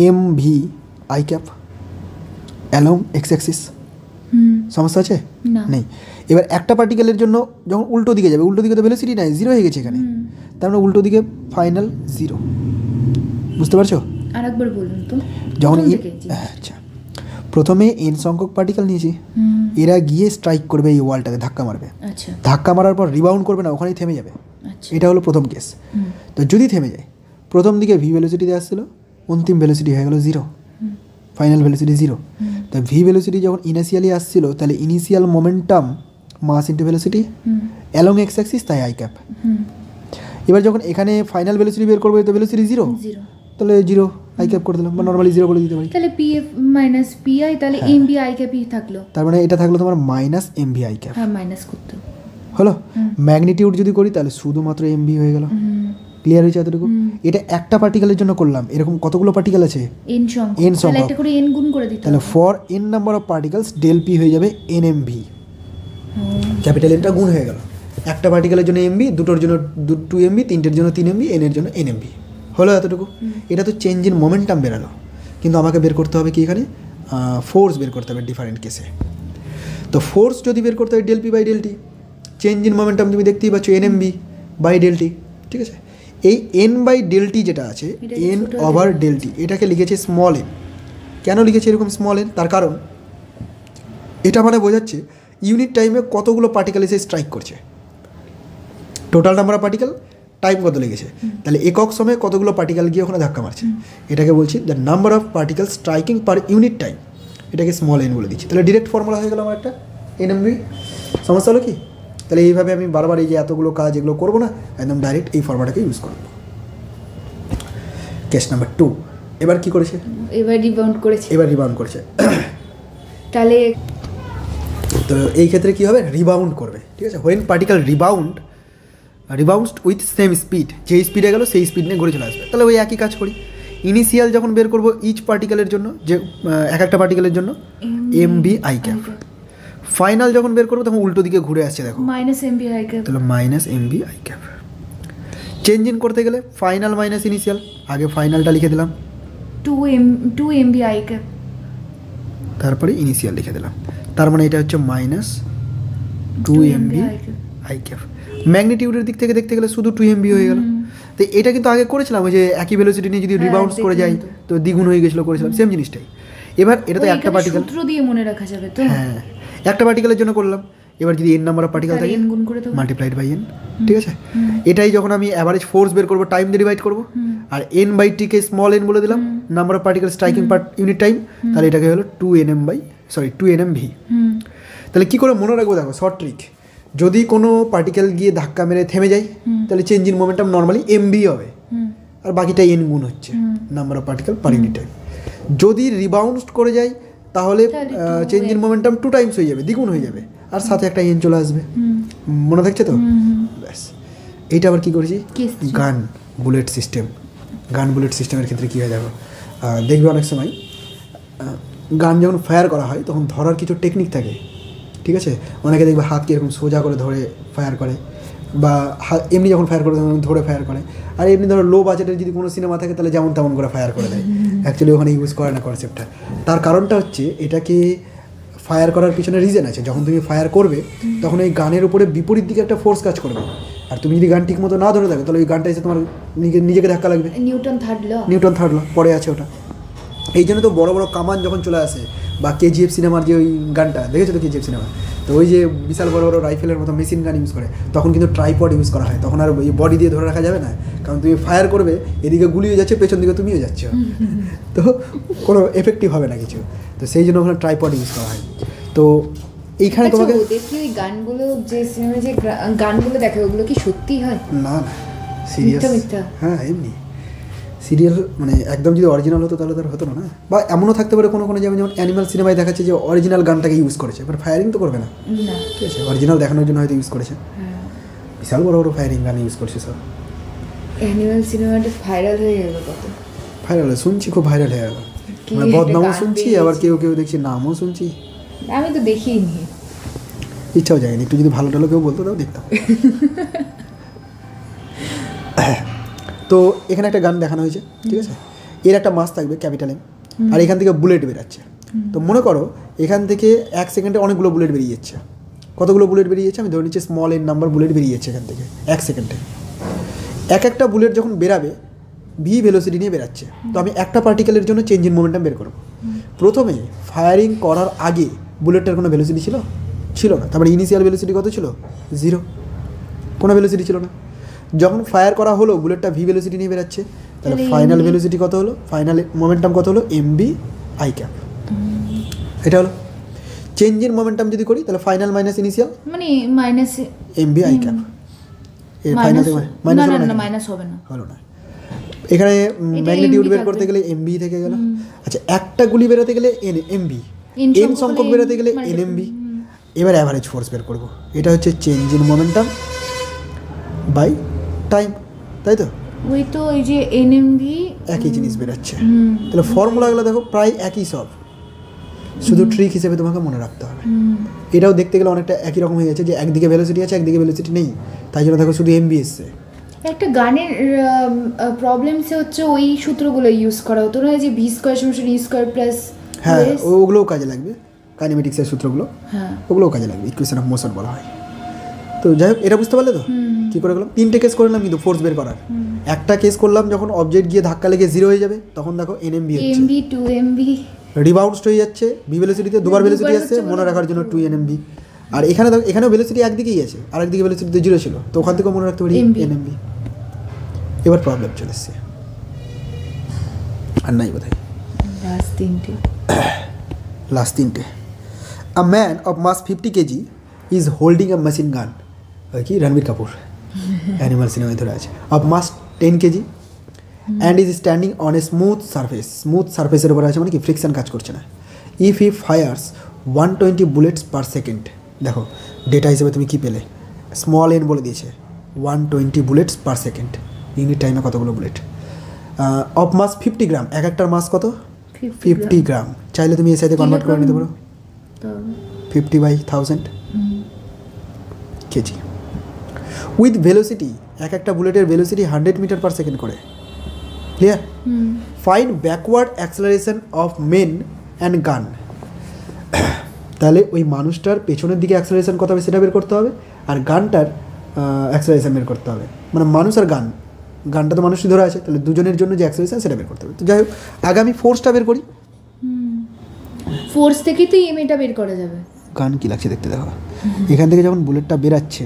M V I cap along X axis, সমস্যা আছে? না। নেই। এবার একটা পার্টিকেলের জন্য যখন উল্টো দিকে যাবে, উল্টো দিকে তো ভেলোসিটি নাই, জিরো হয়ে গেছে এখানে, তার মানে উল্টো দিকে ফাইনাল জিরো। বুঝতে পারছো? আরেকবার বলুন তো। যখন আচ্ছা, প্রথমে এন সংখ্যক পার্টিকেল নিয়েছি, এরা গিয়ে স্ট্রাইক করবে এই ওয়ালটাতে, ধাক্কা মারবে। আচ্ছা। ধাক্কা মারার পর রিবাউন্ড করবে না, ওখানেই থেমে যাবে। আচ্ছা। এটা হলো প্রথম কেস। তো যদি থেমে যায়, প্রথম দিকে ভি ভেলোসিটিতে আসছিল, অন্তিম ভেলোসিটি হয়ে গেল জিরো, ফাইনাল ভেলোসিটি জিরো। তো ভি ভেলোসিটি যখন ইনিশিয়ালি আসছিল, তাহলে initial momentum mass into velocity along X axis, তাই আই ক্যাপ। এবার যখন এখানে ফাইনাল ভেলোসিটি বের করবে, তো ভেলোসিটি জিরো, তাহলে জিরো আই ক্যাপ করে দিলাম, বা নর্মালি জিরো বলে দিতে পারি। তাহলে P F minus P I, তাহলে এম বি আই ক্যাপই থাকলো। তার মানে এটা থাকলো তোমার minus M V I cap. হ্যাঁ, মাইনাস করতে হলো। ম্যাগনিটিউড যদি করি তাহলে শুধুমাত্র এম ভি হয়ে গেল। ক্লিয়ার হয়েছে এতটুকু? এটা একটা পার্টিকেলের জন্য করলাম, এরকম কতগুলো পার্টিকেল আছে? এন সংখ্যক, এন সংখ্যক, একটা করে এন গুণ করে দিতে তাহলে for N number of particles del P হয়ে যাবে এন এম ভি। ক্যাপিটাল এনটা গুণ হয়ে গেল। একটা পার্টিকেলের জন্য এমবি, দুটোর জন্য 2 এমবি, তিনটের জন্য 3 এমবি, এন এর জন্য এন এমবি। হলো এতটুকু। এটা তো চেঞ্জ ইন মোমেন্টাম বেরালো, কিন্তু আমাকে বের করতে হবে কি এখানে? ফোর্স বের করতে হবে ডিফারেন্ট কেসে। তো ফোর্স যদি বের করতে হয় del P by del T, change in momentum তুমি দেখতেই পাচ্ছ N MB by del T, ঠিক আছে? এই এন বাই ডেল টি যেটা আছে, এন ওভার ডেল টি, এটাকে লিখেছে স্মল এন। কেন লিখেছে এরকম স্মল এন? তার কারণ এটা মানে বোঝাচ্ছে ইউনিট টাইমে কতগুলো পার্টিকেল এসে স্ট্রাইক করছে, total number of particle, time কত লেগেছে, তাহলে একক সময়ে কতগুলো পার্টিকেল গিয়ে ওখানে ধাক্কা মারছে, এটাকে বলছি the number of particle striking per unit time, এটাকে স্মল এন বলে দিচ্ছি। তাহলে ডিরেক্ট ফর্মুলা হয়ে গেল আমার একটা এনএমভি। সমস্যা হলো কি? তাহলে এইভাবে আমি বারবার এই যে এতগুলো কাজ এগুলো করবো না, একদম ডাইরেক্ট এই ফর্মুলাটাকে ইউজ করবো। কেস নাম্বার 2, এবার কি করেছে? এবার রিবাউন্ড করেছে। তাহলে তো এই ক্ষেত্রে কী হবে? রিবাউন্ড করবে, ঠিক আছে? When particle rebounds with same speed, যেই স্পিডে গেল সেই স্পিড নিয়ে ঘুরে চলে আসবে। তাহলে ওই একই কাজ করি। ইনিশিয়াল যখন বের করবো ইচ পার্টিকেলের জন্য, যে একটা পার্টিকেলের জন্য M B I cap, final যখন বের করবো তখন উল্টো দিকে ঘুরে আসছে, দেখো minus M B I cap, তাহলে minus M B I cap. Change in করতে গেলে ফাইনাল মাইনাস ইনিশিয়াল, আগে ফাইনালটা লিখে দিলাম 2 এম বি আই ক্যাপ, তারপরে ইনিশিয়াল লিখে দিলাম, তার মানে এটা হচ্ছে minus 2 M B I cap. ম্যাগনিটিউডের দিক থেকে দেখতে গেলে শুধু 2 এমবি হয়ে গেল। তো এটা কিন্তু আগে করেছিলাম, ওই যে একই ভেলোসিটি নিয়ে যদি রিবাউন্ড করে যাই তো দ্বিগুণ হয়ে গেছিলো, করেছিলাম সেম জিনিসটাই। এবার এটা তো একটা পার্টিকেল, সূত্র দিয়ে মনে রাখা যাবে তো। হ্যাঁ, একটা পার্টিকেলের জন্য করলাম। এবার যদি এন নাম্বার অফ পার্টিকেল থাকে মাল্টিপ্লাইড বাই এন, ঠিক আছে? এটাই যখন আমি অ্যাভারেজ ফোর্স বের করবো টাইম দিয়ে ডিভাইড করবো, আর এন বাই টিকে স্মল এন বলে দিলাম, number of particle striking per unit time, তাহলে এটাকে হলো 2 এনএম ভি। তাহলে কী করে মনে রাখবো? দেখো শর্ট ট্রিক, যদি কোনো পার্টিকেল গিয়ে ধাক্কা মেরে থেমে যায় তাহলে change in momentum normally MB হবে, আর বাকিটা এন গুণ হচ্ছে number of particle per unit time. যদি রিবাউন্ড করে যায় তাহলে চেঞ্জ ইন মোমেন্টাম 2 টাইমস হয়ে যাবে, দ্বিগুণ হয়ে যাবে, আর সাথে একটা এন চলে আসবে। মনে থাকছে তো? ব্যাস। এইটা আবার কী করেছি? গান বুলেট সিস্টেমের ক্ষেত্রে কী হয় দেখো, দেখবে অনেক সময় গান যখন ফায়ার করা হয় তখন ধরার কিছু টেকনিক থাকে, ঠিক আছে? অনেকে দেখবে হাতকে এরকম সোজা করে ধরে ফায়ার করে, বা এমনি যখন ফায়ার করে তখন ধরে ফায়ার করে। আর এমনি ধরো লো বাজেটের যদি কোনো সিনেমা থাকে তাহলে যেমন তেমন করে ফায়ার করে দেয়। অ্যাকচুয়ালি ওখানে ইউজ করে না কনসেপ্টটা। তার কারণটা হচ্ছে এটাকে ফায়ার করার পিছনে রিজন আছে। যখন তুমি ফায়ার করবে তখন এই গানের উপরে বিপরীত দিকে একটা ফোর্স কাজ করবে, আর তুমি যদি গান ঠিক মতো না ধরে থাকো তাহলে ওই গানটা এসে তোমার নিজেকে ধাক্কা লাগবে। নিউটন থার্ড ল পরে আছে ওটা। এই জন্য তো বড় বড় কামান যখন চলে আসে, বা কেজিএফ সিনেমার যে ওই গানটা দেখেছো তো, কেজিএফ সিনেমা, তো ওই যে বিশাল বড় বড় রাইফেলের মতো মেশিন গান ইউজ করে, তখন কিন্তু ট্রাইপড ইউজ করা হয়। তখন আর ওই বডি দিয়ে ধরে রাখা যাবে না, কারণ তুমি ফায়ার করবে এদিকে গুলিও যাচ্ছে, পেছন দিকে তুমিও যাচ্ছ, তো কোনো এফেক্টিভ হবে না কিছু। তো সেই জন্য ওখানে ট্রাইপড ইউজ করা হয়। তো এইখানে তোমাকে দেখি ওই গানগুলো, যে সিনেমায় যে গানগুলো দেখে ওগুলো কি সত্যি হয়? না না, সিরিয়াস। হ্যাঁ, এমনি সিরিয়াল মানে একদম যদি অরিজিনাল হতো তাহলে তার হতো না। বা এমনও থাকতে পারে কোনো কোনো, যেমন অ্যানিমাল সিনেমায় দেখাচ্ছে যে অরিজিনাল গানটাকে ইউজ করেছে, বাট ফায়ারিং তো করবে না, ঠিক আছে? অরিজিনাল দেখানোর জন্য হয়তো ইউজ করেছে। বিশাল বড় বড় ফায়ারিং গান ইউজ করছে সব। অ্যানিমাল সিনেমাটা ভাইরাল হয়ে গেল, কত ভাইরাল শুনছি, খুব ভাইরাল হয়ে গেল। মানে বদনামও শুনছি, আবার কেউ কেউ দেখছি নামও শুনছি। আমি তো দেখিনি, ইচ্ছাও যায়নি। একটু যদি ভালো টালো কেউ বলতো তাও দেখতাম। তো এখানে একটা গান দেখানো হয়েছে, ঠিক আছে? এর একটা মাস থাকবে ক্যাপিটাল এম, আর এখান থেকে বুলেট বেরাচ্ছে। তো মনে করো এখান থেকে 1 সেকেন্ডে অনেকগুলো বুলেট বেরিয়ে যাচ্ছে। কতগুলো বুলেট বেরিয়ে যাচ্ছে? আমি ধরে নিচ্ছি স্মল এন নাম্বার বুলেট বেরিয়ে যাচ্ছে এখান থেকে 1 সেকেন্ডে। একটা বুলেট যখন বেরাবে ভি ভেলোসিটি নিয়ে বেরাচ্ছে, তো আমি একটা পার্টিকেলের জন্য চেঞ্জ ইন মোমেন্টাম বের করব। প্রথমে ফায়ারিং করার আগে বুলেটটার কোনো ভেলোসিটি ছিল না। তারপরে ইনিশিয়াল ভেলোসিটি কত ছিল? 0, কোনো ভেলোসিটি ছিল না। যখন ফায়ার করা হলো বুলেটটা ভি ভেলোসিটি নিয়ে বেরাচ্ছে, তাহলে ফাইনাল ভেলোসিটি কত হলো? ফাইনাল মোমেন্টাম কত হলো? MB I cap. এটা হলো চেঞ্জ ইন মোমেন্টাম। যদি করি তাহলে ফাইনাল মাইনাস ইনিশিয়াল মানে মাইনাস এমবি আই ক্যাপ। এই ফাইনাল মাইনাস হবে না, হলো না। এখানে ম্যাগনিটিউড বের করতে গেলে এমবি থেকে গেল। আচ্ছা, একটা গুলি বেরোতে গেলে এমবি, এন সংখ্যক বেরোতে গেলে এনএমবি। এবার অ্যাভারেজ ফোর্স বের করব। এটা হচ্ছে change in momentum by time, তাই তো? ওই তো এই যে এনএমভি একই জিনিস বেরোচ্ছে। তাহলে ফর্মুলাগুলো দেখো প্রায় একই সব, শুধু ট্রিক হিসেবে তোমাকে মনে রাখতে হবে। এটাও দেখতে গেলে অনেকটা একই রকম হয়ে যাচ্ছে যে একদিকে ভেলোসিটি আছে একদিকে ভেলোসিটি নেই, তাই জন্য দেখো শুধু এমবি এসছে। একটা গানের প্রবলেমসে হচ্ছে ওই সূত্রগুলো ইউজ করা হতো না, যে ভি স্কয়ার সমান ই স্কয়ার প্লাস। হ্যাঁ, ওগুলোও কাজে লাগবে, কাইনেমেটিক্সের সূত্রগুলো। হ্যাঁ, ওগুলোও কাজে লাগবে, ইকুয়েশন অফ মোশন বলা হয়। তো যাই হোক, এটা বুঝতে পারলে তো কী করে করলাম? 3টে কেস করলাম কিন্তু ফোর্স বের করার। একটা কেস করলাম যখন অবজেক্ট গিয়ে ধাক্কা লেগে 0 হয়ে যাবে, তখন দেখো এনএমবি হচ্ছে, এমবি 2 এমবি রিবাউন্স হয়ে যাচ্ছে। ভি ভেলোসিটিতে দুবার ভেলোসিটি আসছে মনে রাখার জন্য 2 এনএমবি। আর এখানে দেখো এখানেও ভেলোসিটি একদিকেই আছে, আরেকদিকে ভেলোসিটিতে 0 ছিল, তো ওখান থেকেও মনে রাখতে পারি এনএমবি। এবার প্রবলেম চলে এসছে, আর নাই বোধহয় লাস্ট তিনটে। A man of mass 50 kg is holding a machine gun. কি রণবীর কাপুর অ্যানিমাল সিনেমায় ধরে আছে। Of mass 10 kg and is standing on a smooth সারফেসের উপরে আছে, মানে কি ফ্রিকশন কাজ করছে না। If he fires 120 bullets per second. দেখো ডেটা হিসেবে তুমি কি পেলে? স্মল এন বলে দিয়েছে, 120 বুলেটস পার সেকেন্ড। ইউনিট টাইমে কতগুলো বুলেট? অফ মাস 50 গ্রাম, একটার মাস কত? 50 গ্রাম। চাইলে তুমি এর সাথে কনভার্ট করে নিতে পারো, 50/1000 কেজি। উইথ ভেলোসিটি, একটা বুলেটের ভেলোসিটি 100 মিটার পার সেকেন্ড করে। Clear? Find backward acceleration of men and গান। তাহলে ওই মানুষটার পেছনের দিকে অ্যাক্সেলারেশন কত হবে সেটা বের করতে হবে, আর গানটার অ্যাক্সেলারেশন বের করতে হবে। মানে মানুষ আর গানটা তো মানুষই ধরে আছে, তাহলে দুজনের জন্য যে অ্যাক্সেলারেশন সেটা বের করতে হবে। তো যাই হোক, আগে আমি ফোর্সটা বের করি। ফোর্স থেকেই তো এমএটা বের করা যাবে। গান কি লাগছে দেখতে দেখো, এখান থেকে যখন বুলেটটা বেরাচ্ছে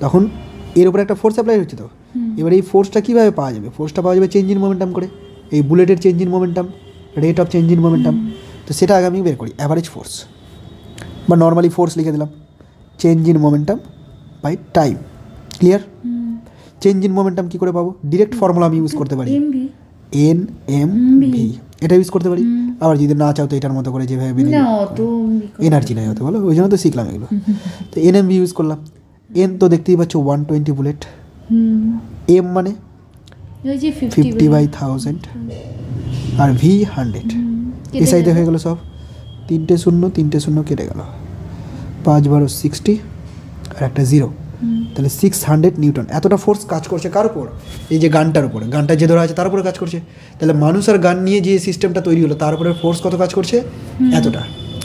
তখন এর উপরে একটা ফোর্স অ্যাপ্লাই হচ্ছে। তো এবার এই ফোর্সটা কীভাবে পাওয়া যাবে? ফোর্সটা পাওয়া যাবে চেঞ্জ ইন মোমেন্টাম করে, এই বুলেটের change in momentum, rate of change in momentum. তো সেটা আগে আমি বের করি, অ্যাভারেজ ফোর্স বা নর্মালি ফোর্স লিখে দিলাম, change in momentum by time. Clear? Change in momentum কী করে পাবো? ডিরেক্ট ফর্মুলা আমি ইউজ করতে পারি, এন এম ভি, এটা ইউজ করতে পারি। আবার যদি না চাও তো এটার মতো করে যেভাবে এনার্জি নাই হতে বলো, ওই জন্য তো শিখলাম এগুলো। তো এন এম ভি ইউজ করলাম। এন তো দেখতেই পাচ্ছ 120 বুলেট, এম মানে 50/1000 আর ভি 100। এই সাইডে হয়ে গেল সব, 3টে শূন্য কেটে গেল, 5×12 60 আর একটা 0, তাহলে 600 নিউটন। এতটা ফোর্স কাজ করছে কার উপর? এই যে গানটার উপরে, গানটা যে ধরা আছে তার উপরে কাজ করছে। তাহলে মানুষ আর গান নিয়ে যে সিস্টেমটা তৈরি হলো তার উপরে ফোর্স কত কাজ করছে? এতটা।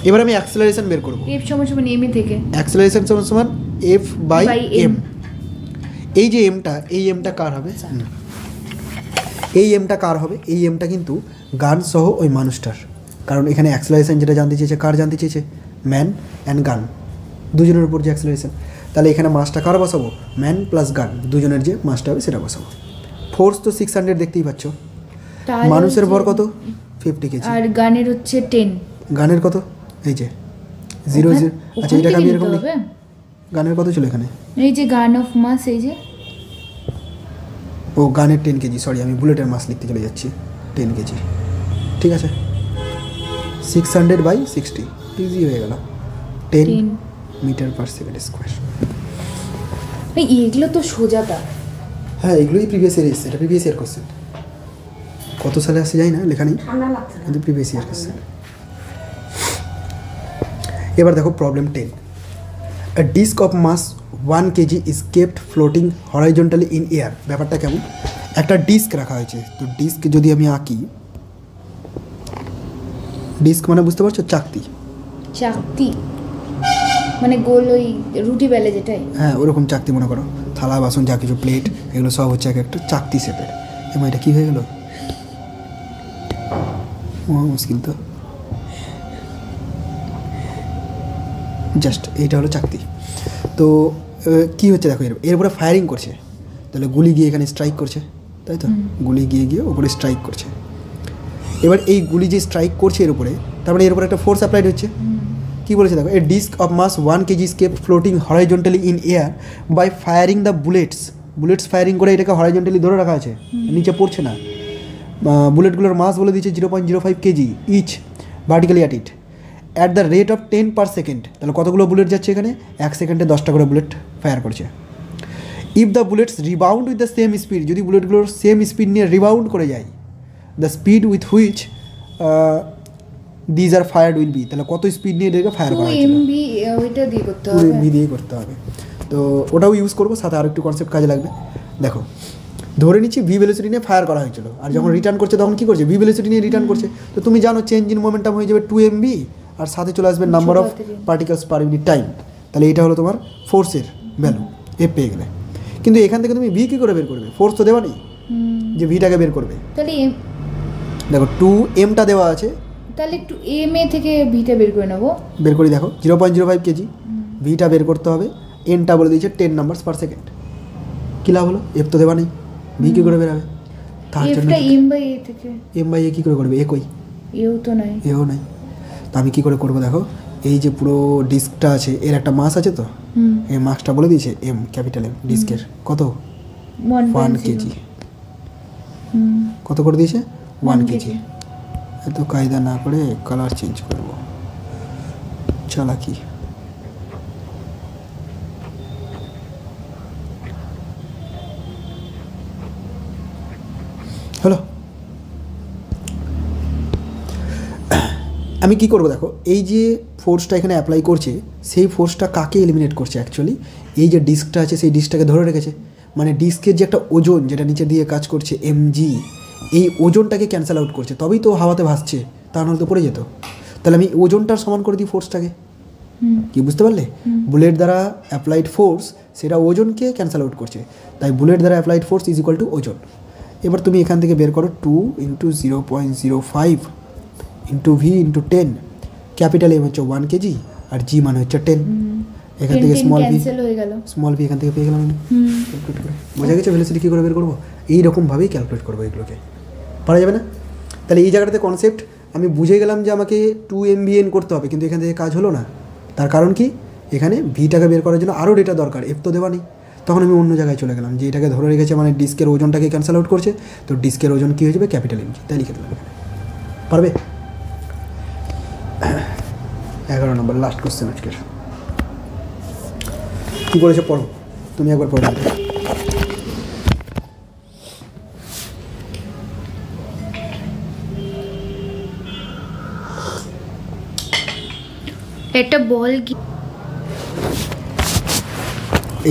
এবার আমি অ্যাক্সেলারেশন বের করব। এফ সমান এম থেকে অ্যাক্সেলারেশন সমান F/m। এই যে এমটা, এই এমটা কার হবে? এই এমটা কার হবে? এই এমটা কিন্তু গান সহ ওই মানুষটার, কারণ এখানে অ্যাক্সেলারেশন যেটা জানতে চেয়েছে, কার জানতে চেয়েছে? ম্যান অ্যান্ড গান, দুজনের উপর যে অ্যাক্সেলারেশন। তাহলে এখানে মাসটা কার বসাবো? ম্যান প্লাস গান, দুজনের যে মাসটা হবে সেটা বসাবো। ফোর্স তো 600 দেখতেই পাচ্ছ। মানুষের ভর কত? 50 কেজি। আর গানের হচ্ছে 10। গানের কত? এই যে 0 আচ্ছা এটাকে আমি এরকম লিখি, গানের কত ছিল এখানে? এই যে গান অফ মাস, এই যে ও গানের 10 কেজি, সরি আমি বুলেটের মাস লিখতে চলে যাচ্ছি, 10 কেজি। ঠিক আছে, 600/60 ইজি হয়ে গেল, 10 মিটার পার সেকেন্ড স্কোয়ার। এগুলো তো সোজাটা। হ্যাঁ, এগুলোই প্রিভিয়াস ইয়ার এসছে, এটা প্রিভিয়াস ইয়ার কোশ্চেন। কত সালে আসছে যাই না, লেখা নেই, কিন্তু প্রিভিয়াস ইয়ার কোশ্চেন। এবার দেখো problem 10। A disk of mass 1 kg is kept floating horizontally in air. ব্যাপারটা কেমন? একটা ডিস্ক রাখা হয়েছে, তো ডিস্ক যদি আমি আঁকি, ডিস্ক মানে বুঝতে পারছো, চাকতি। চাকতি মানে গোল ওই রুটি বেলে যেটাই? হ্যাঁ ওরকম চাকতি মনে করো, থালা বাসন যা কিছু প্লেট এগুলো সব হচ্ছে এক একটা চাকতি শেপের। এমন এটা কী হয়ে গেল, মুশকিল তো। জাস্ট এইটা হলো চাকতি। তো কী হচ্ছে দেখো, এর উপরে ফায়ারিং করছে, তাহলে গুলি গিয়ে এখানে স্ট্রাইক করছে, তাই তো? গুলি গিয়ে গিয়ে ওপরে স্ট্রাইক করছে। এবার এই গুলি যে স্ট্রাইক করছে এর উপরে, তার মানে এর উপরে একটা ফোর্স অ্যাপ্লাইড হচ্ছে। কী বলেছে দেখো, a disc of mass 1 kg is kept floating horizontally in air by firing the bullets firing করে এটাকে হরাইজন্টালি ধরে রাখা আছে, নিচে পড়ছে না। বুলেটগুলোর মাস বলে দিচ্ছে 0.05 kg each vertically at it at the rate of 10 per second। তাহলে কতগুলো বুলেট যাচ্ছে এখানে, 1 সেকেন্ডে 10টা করে বুলেট ফায়ার করছে। If the bullets rebound with the same speed, যদি বুলেটগুলোর সেম স্পিড নিয়ে রিবাউন্ড করে যায়, the speed with which these are fired will be, তাহলে কত স্পিড নিয়ে এটাকে ফায়ার করা হয়েছিল, 2 MB ওইটা দিয়ে করতে হবে, 2 MB দিয়ে করতে হবে। তো ওটাও ইউজ করবো, সাথে আর একটু কনসেপ্ট কাজে লাগবে। দেখো ধরে নিচ্ছি ভি ভেলোসিটি নিয়ে ফায়ার করা হয়েছিল, আর যখন রিটার্ন করছে তখন কী করছে, ভি ভেলোসিটি নিয়ে রিটার্ন করছে। তো তুমি জানো চেঞ্জ ইন মোমেন্টাম হয়ে যাবে 2 MB, আর সাথে চলে আসবে number of particles per minute time. তাহলে এটা হলো তোমার ফোর্সের ভ্যালু, এফ পেয়ে গেলে। কিন্তু এখান থেকে তুমি ভি কী করে বের করবে, ফোর্স তো দেওয়া নেই যে ভিটাকে বের করবে। তাহলে দেখো 2m দেওয়া আছে, তাহলে একটু এম এ থেকে ভিটা বের করে নেবো। বের করি, দেখো 0.05 kg, ভিটা বের করতে হবে, এনটা বলে দিয়েছে 10 numbers per second। কী লাভ হলো, এফ তো দেওয়া নেই, ভি কী করে বেরাবে, তার জন্য এম বাই এ থেকে, এম বাই এ কী করে করবে, একই, এও তো নাই, এও নাই। তো আমি কী করে করবো, দেখো এই যে পুরো ডিস্কটা আছে এর একটা মাস আছে, তো এই মাসটা বলে দিয়েছে এম, ক্যাপিটাল এম, ডিস্কের কত 1 kg, কত করে দিয়েছে 1 kg। এত কায়দা না করে কালার চেঞ্জ করবো, চালাকি। হলো, আমি কি করব দেখো, এই যে ফোর্সটা এখানে অ্যাপ্লাই করছে সেই ফোর্সটা কাকে এলিমিনেট করছে, অ্যাকচুয়ালি এই যে ডিস্কটা আছে সেই ডিস্কটাকে ধরে রেখেছে। মানে ডিস্কের যে একটা ওজন যেটা নিচে দিয়ে কাজ করছে mg, এই ওজনটাকে ক্যান্সেল আউট করছে, তবেই তো হাওয়াতে ভাসছে, তা নাহলে তো পড়ে যেত। তাহলে আমি ওজনটার সমান করে দিই ফোর্সটাকে, কি বুঝতে পারলে? বুলেট দ্বারা অ্যাপ্লাইড ফোর্স সেটা ওজনকে ক্যান্সেল আউট করছে, তাই বুলেট দ্বারা applied force is equal two ওজন। এবার তুমি এখান থেকে বের করো 2 × 0.05 into V into 10, capital M হচ্ছে 1 kg আর জি মানে হচ্ছে 10, এখান থেকে স্মল ভি এখান থেকে পেয়ে গেলাম আমি। ক্যালকুলেট করে বোঝা গেছে ভেলোসিটি কী করে বের করবো, এইরকমভাবেই ক্যালকুলেট করবো, এগুলোকে পারা যাবে না। তাহলে এই জায়গাটাতে কনসেপ্ট আমি বুঝে গেলাম যে আমাকে 2 MVN করতে হবে, কিন্তু এখান থেকে কাজ হলো না। তার কারণ কি, এখানে ভিটাকে বের করার জন্য আরও ডেটা দরকার, এফ তো দেওয়া নেই। তখন আমি অন্য জায়গায় চলে গেলাম যে এটাকে ধরে রেখেছে, মানে ডিস্কের ওজনটাকে ক্যান্সেল আউট করছে, তো ডিস্কের ওজন কী হয়ে যাবে, ক্যাপিটাল এম, তাই লিখে দিলাম। পারবে? 11 নম্বর লাস্ট কোশ্চেন আজকের। কী বলেছে পড়ো, তুমি একবার পড়ো। একটা বল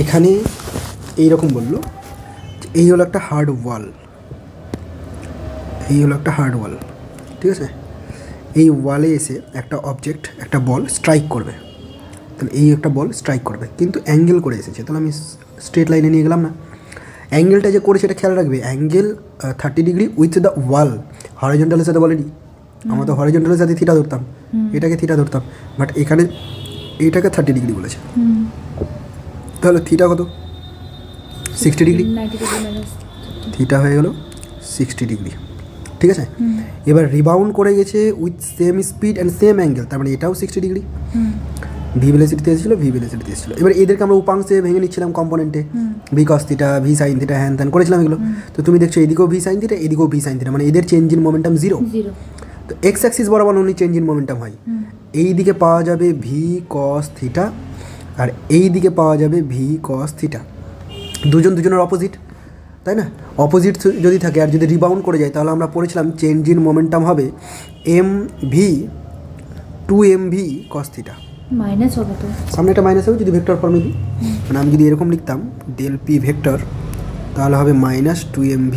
এখানে এইরকম বললো, এই হলো একটা হার্ড ওয়াল, এই হলো একটা হার্ড ওয়াল, ঠিক আছে? এই ওয়ালে এসে একটা অবজেক্ট, একটা বল স্ট্রাইক করবে, তাহলে এই একটা বল স্ট্রাইক করবে, কিন্তু অ্যাঙ্গেল করে এসেছে, তাহলে আমি স্ট্রেট লাইনে নিয়ে গেলাম না। অ্যাঙ্গেলটা যে করেছে এটা খেয়াল রাখবে, অ্যাঙ্গেল 30 ডিগ্রি উইথ দ্য ওয়াল, হরিজন্টালের সাথে বলেনি, আমরা তো হরিজন্টালের সাথে থিটা ধরতাম, এটাকে থিটা ধরতাম, বাট এখানে এইটাকে 30 ডিগ্রি বলেছে। তাহলে থিটা কত, 60 ডিগ্রি, থিটা হয়ে গেল 60 ডিগ্রি, ঠিক আছে? এবার রিবাউন্ড করে গেছে with same speed and same angle, তার মানে এটাও 60 ডিগ্রি। ভি ভেলোসিটিতে এসেছিলো, ভি ভেলোসিটিতে এসেছিলো। এবার এদেরকে আমরা উপাংশে ভেঙে নিচ্ছিলাম কম্পোনেন্টে, V cos theta, V sine theta, হ্যান ত্যান করেছিলাম এগুলো। তো তুমি দেখছো এদিকেও ভি সাইন থিটা, এদিকেও ভি সাইন থিটা, মানে এদের চেঞ্জ ইন মোমেন্টাম 0। তো এক্স অ্যাক্সিস বরাবর অনলি চেঞ্জ ইন মোমেন্টাম হয়। এই দিকে পাওয়া যাবে ভি কস থিটা, আর এই দিকে পাওয়া যাবে ভি কস থিটা, দুজনের অপোজিট, তাই না? অপোজিট যদি থাকে আর যদি রিবাউন্ড করে যায়, তাহলে আমরা পড়েছিলাম চেঞ্জ ইন মোমেন্টাম হবে M V 2 MV cos theta, minus হবে তো, সামনে একটা মাইনাস হবে যদি ভেক্টর ফর্মে দিই। মানে আমি যদি এরকম লিখতাম ডেল পি ভেক্টর, তাহলে হবে -2 MV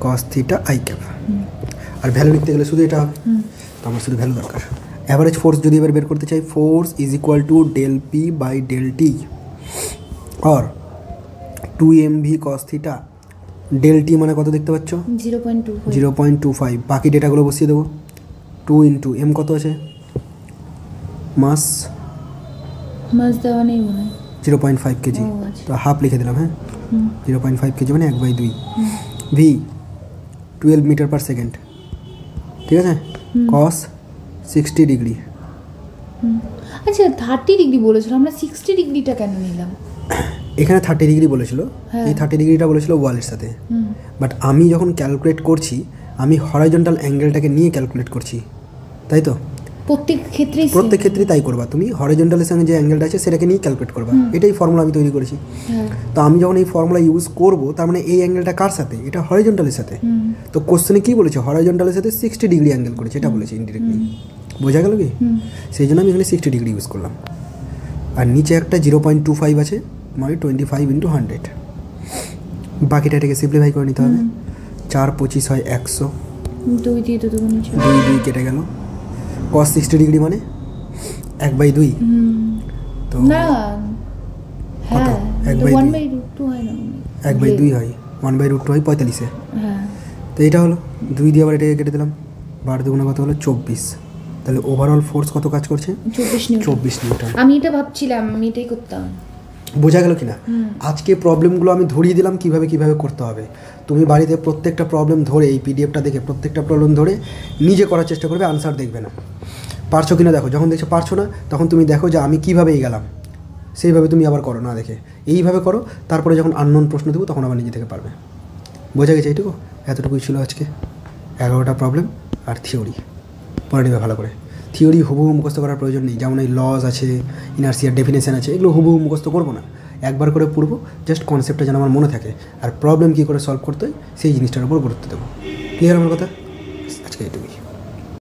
cos theta I cap. আর ভ্যালু লিখতে গেলে শুধু এটা হবে, তো আমার শুধু ভ্যালু দরকার। অ্যাভারেজ ফোর্স যদি এবার বের করতে চাই, force is equal to del P by del T আর 2mv cos theta. Del T মানে কত দেখতে পাচ্ছ? 0.25। বাকি ডেটাগুলো বসিয়ে দেবো। 2 ইন্টু এম কত আছে? মাস দেওয়া নেই মনে হয়, 0.5 কেজি, তো হাফ লিখে দিলাম। হ্যাঁ, 0.5 কেজি মানে 1/2। ভি 12 মিটার পার সেকেন্ড, ঠিক আছে। কস 60 ডিগ্রি। আচ্ছা 30 ডিগ্রি বলেছিল, আমরা 60 ডিগ্রিটা কেন নিলাম? এখানে 30 ডিগ্রি বলেছিল, এই 30 ডিগ্রিটা বলেছিল ওয়ালের সাথে, বাট আমি যখন ক্যালকুলেট করছি আমি হরাইজন্টাল অ্যাঙ্গেলটাকে নিয়ে ক্যালকুলেট করছি, তাই তো? প্রত্যেক ক্ষেত্রেই তাই করবা, তুমি হরাইজন্টালের সঙ্গে যে অ্যাঙ্গেলটা আছে সেটাকে নিয়ে ক্যালকুলেট করবা। এটাই ফর্মুলা আমি তৈরি করেছি। তো আমি যখন এই ফর্মুলা ইউজ করব, তার মানে এই অ্যাঙ্গেলটা কার সাথে? এটা হরাইজন্টালের সাথে। তো কোশ্চেনে কী বলেছে? হরাইজন্টালের সাথে 60 ডিগ্রি অ্যাঙ্গেল করেছে, এটা বলেছে ইনডিরেক্টলি। বোঝা গেল কি? সেই জন্য আমি এখানে 60 ডিগ্রি ইউজ করলাম। আর নিচে একটা 0.25 আছে, মানে 25 ইন্টু 100। বাকিটা এটাকে সিম্পলিফাই করে নিতে হবে। 4 25 হয় 100, 2 কেটে গেল। cos 60 ডিগ্রি মানে 1/2। তো না, কত? 1/2 হয়, 1/2 হয় 45-এ। তো এটা হলো 2 দিয়ে আবার এটাকে কেটে দিলাম, 12 দুগুণে কত হলো? 24। তাহলে ওভারঅল ফোর্স কত কাজ করছে? 24 নিউটন। আমি এটা ভাবছিলাম, আমি এটাই করতাম। বোঝা গেল কি না? আজকে প্রবলেমগুলো আমি ধরিয়ে দিলাম কিভাবে করতে হবে। তুমি বাড়িতে প্রত্যেকটা প্রবলেম ধরে, এই পিডিএফটা দেখে প্রত্যেকটা প্রবলেম ধরে নিজে করার চেষ্টা করবে, আনসার দেখবে না। পারছো কিনা দেখো, যখন দেখছো পারছো না তখন তুমি দেখো যে আমি কীভাবে এগেলাম, সেইভাবে তুমি আবার করো, না দেখে এইভাবে করো। তারপরে যখন আননোন প্রশ্ন দেবো তখন আবার নিজে থেকে পারবে। বোঝা গেছে? এইটুকু, এতটুকুই ছিল আজকে। 11টা প্রবলেম আর থিওরি পড়ে নেবে ভালো করে। থিওরি হুবহু মুখস্থ করার প্রয়োজন নেই, যেমন এই লজ আছে, ইনার্সিয়ার ডেফিনেশন আছে, এগুলো হুবহু মুখস্থ করবো না, একবার করে পড়বো, জাস্ট কনসেপ্টটা যেন আমার মনে থাকে, আর প্রবলেম কী করে সলভ করতে হয় সেই জিনিসটার উপর গুরুত্ব দেবো। ক্লিয়ার আমার কথা? আজকে এইটুকুই।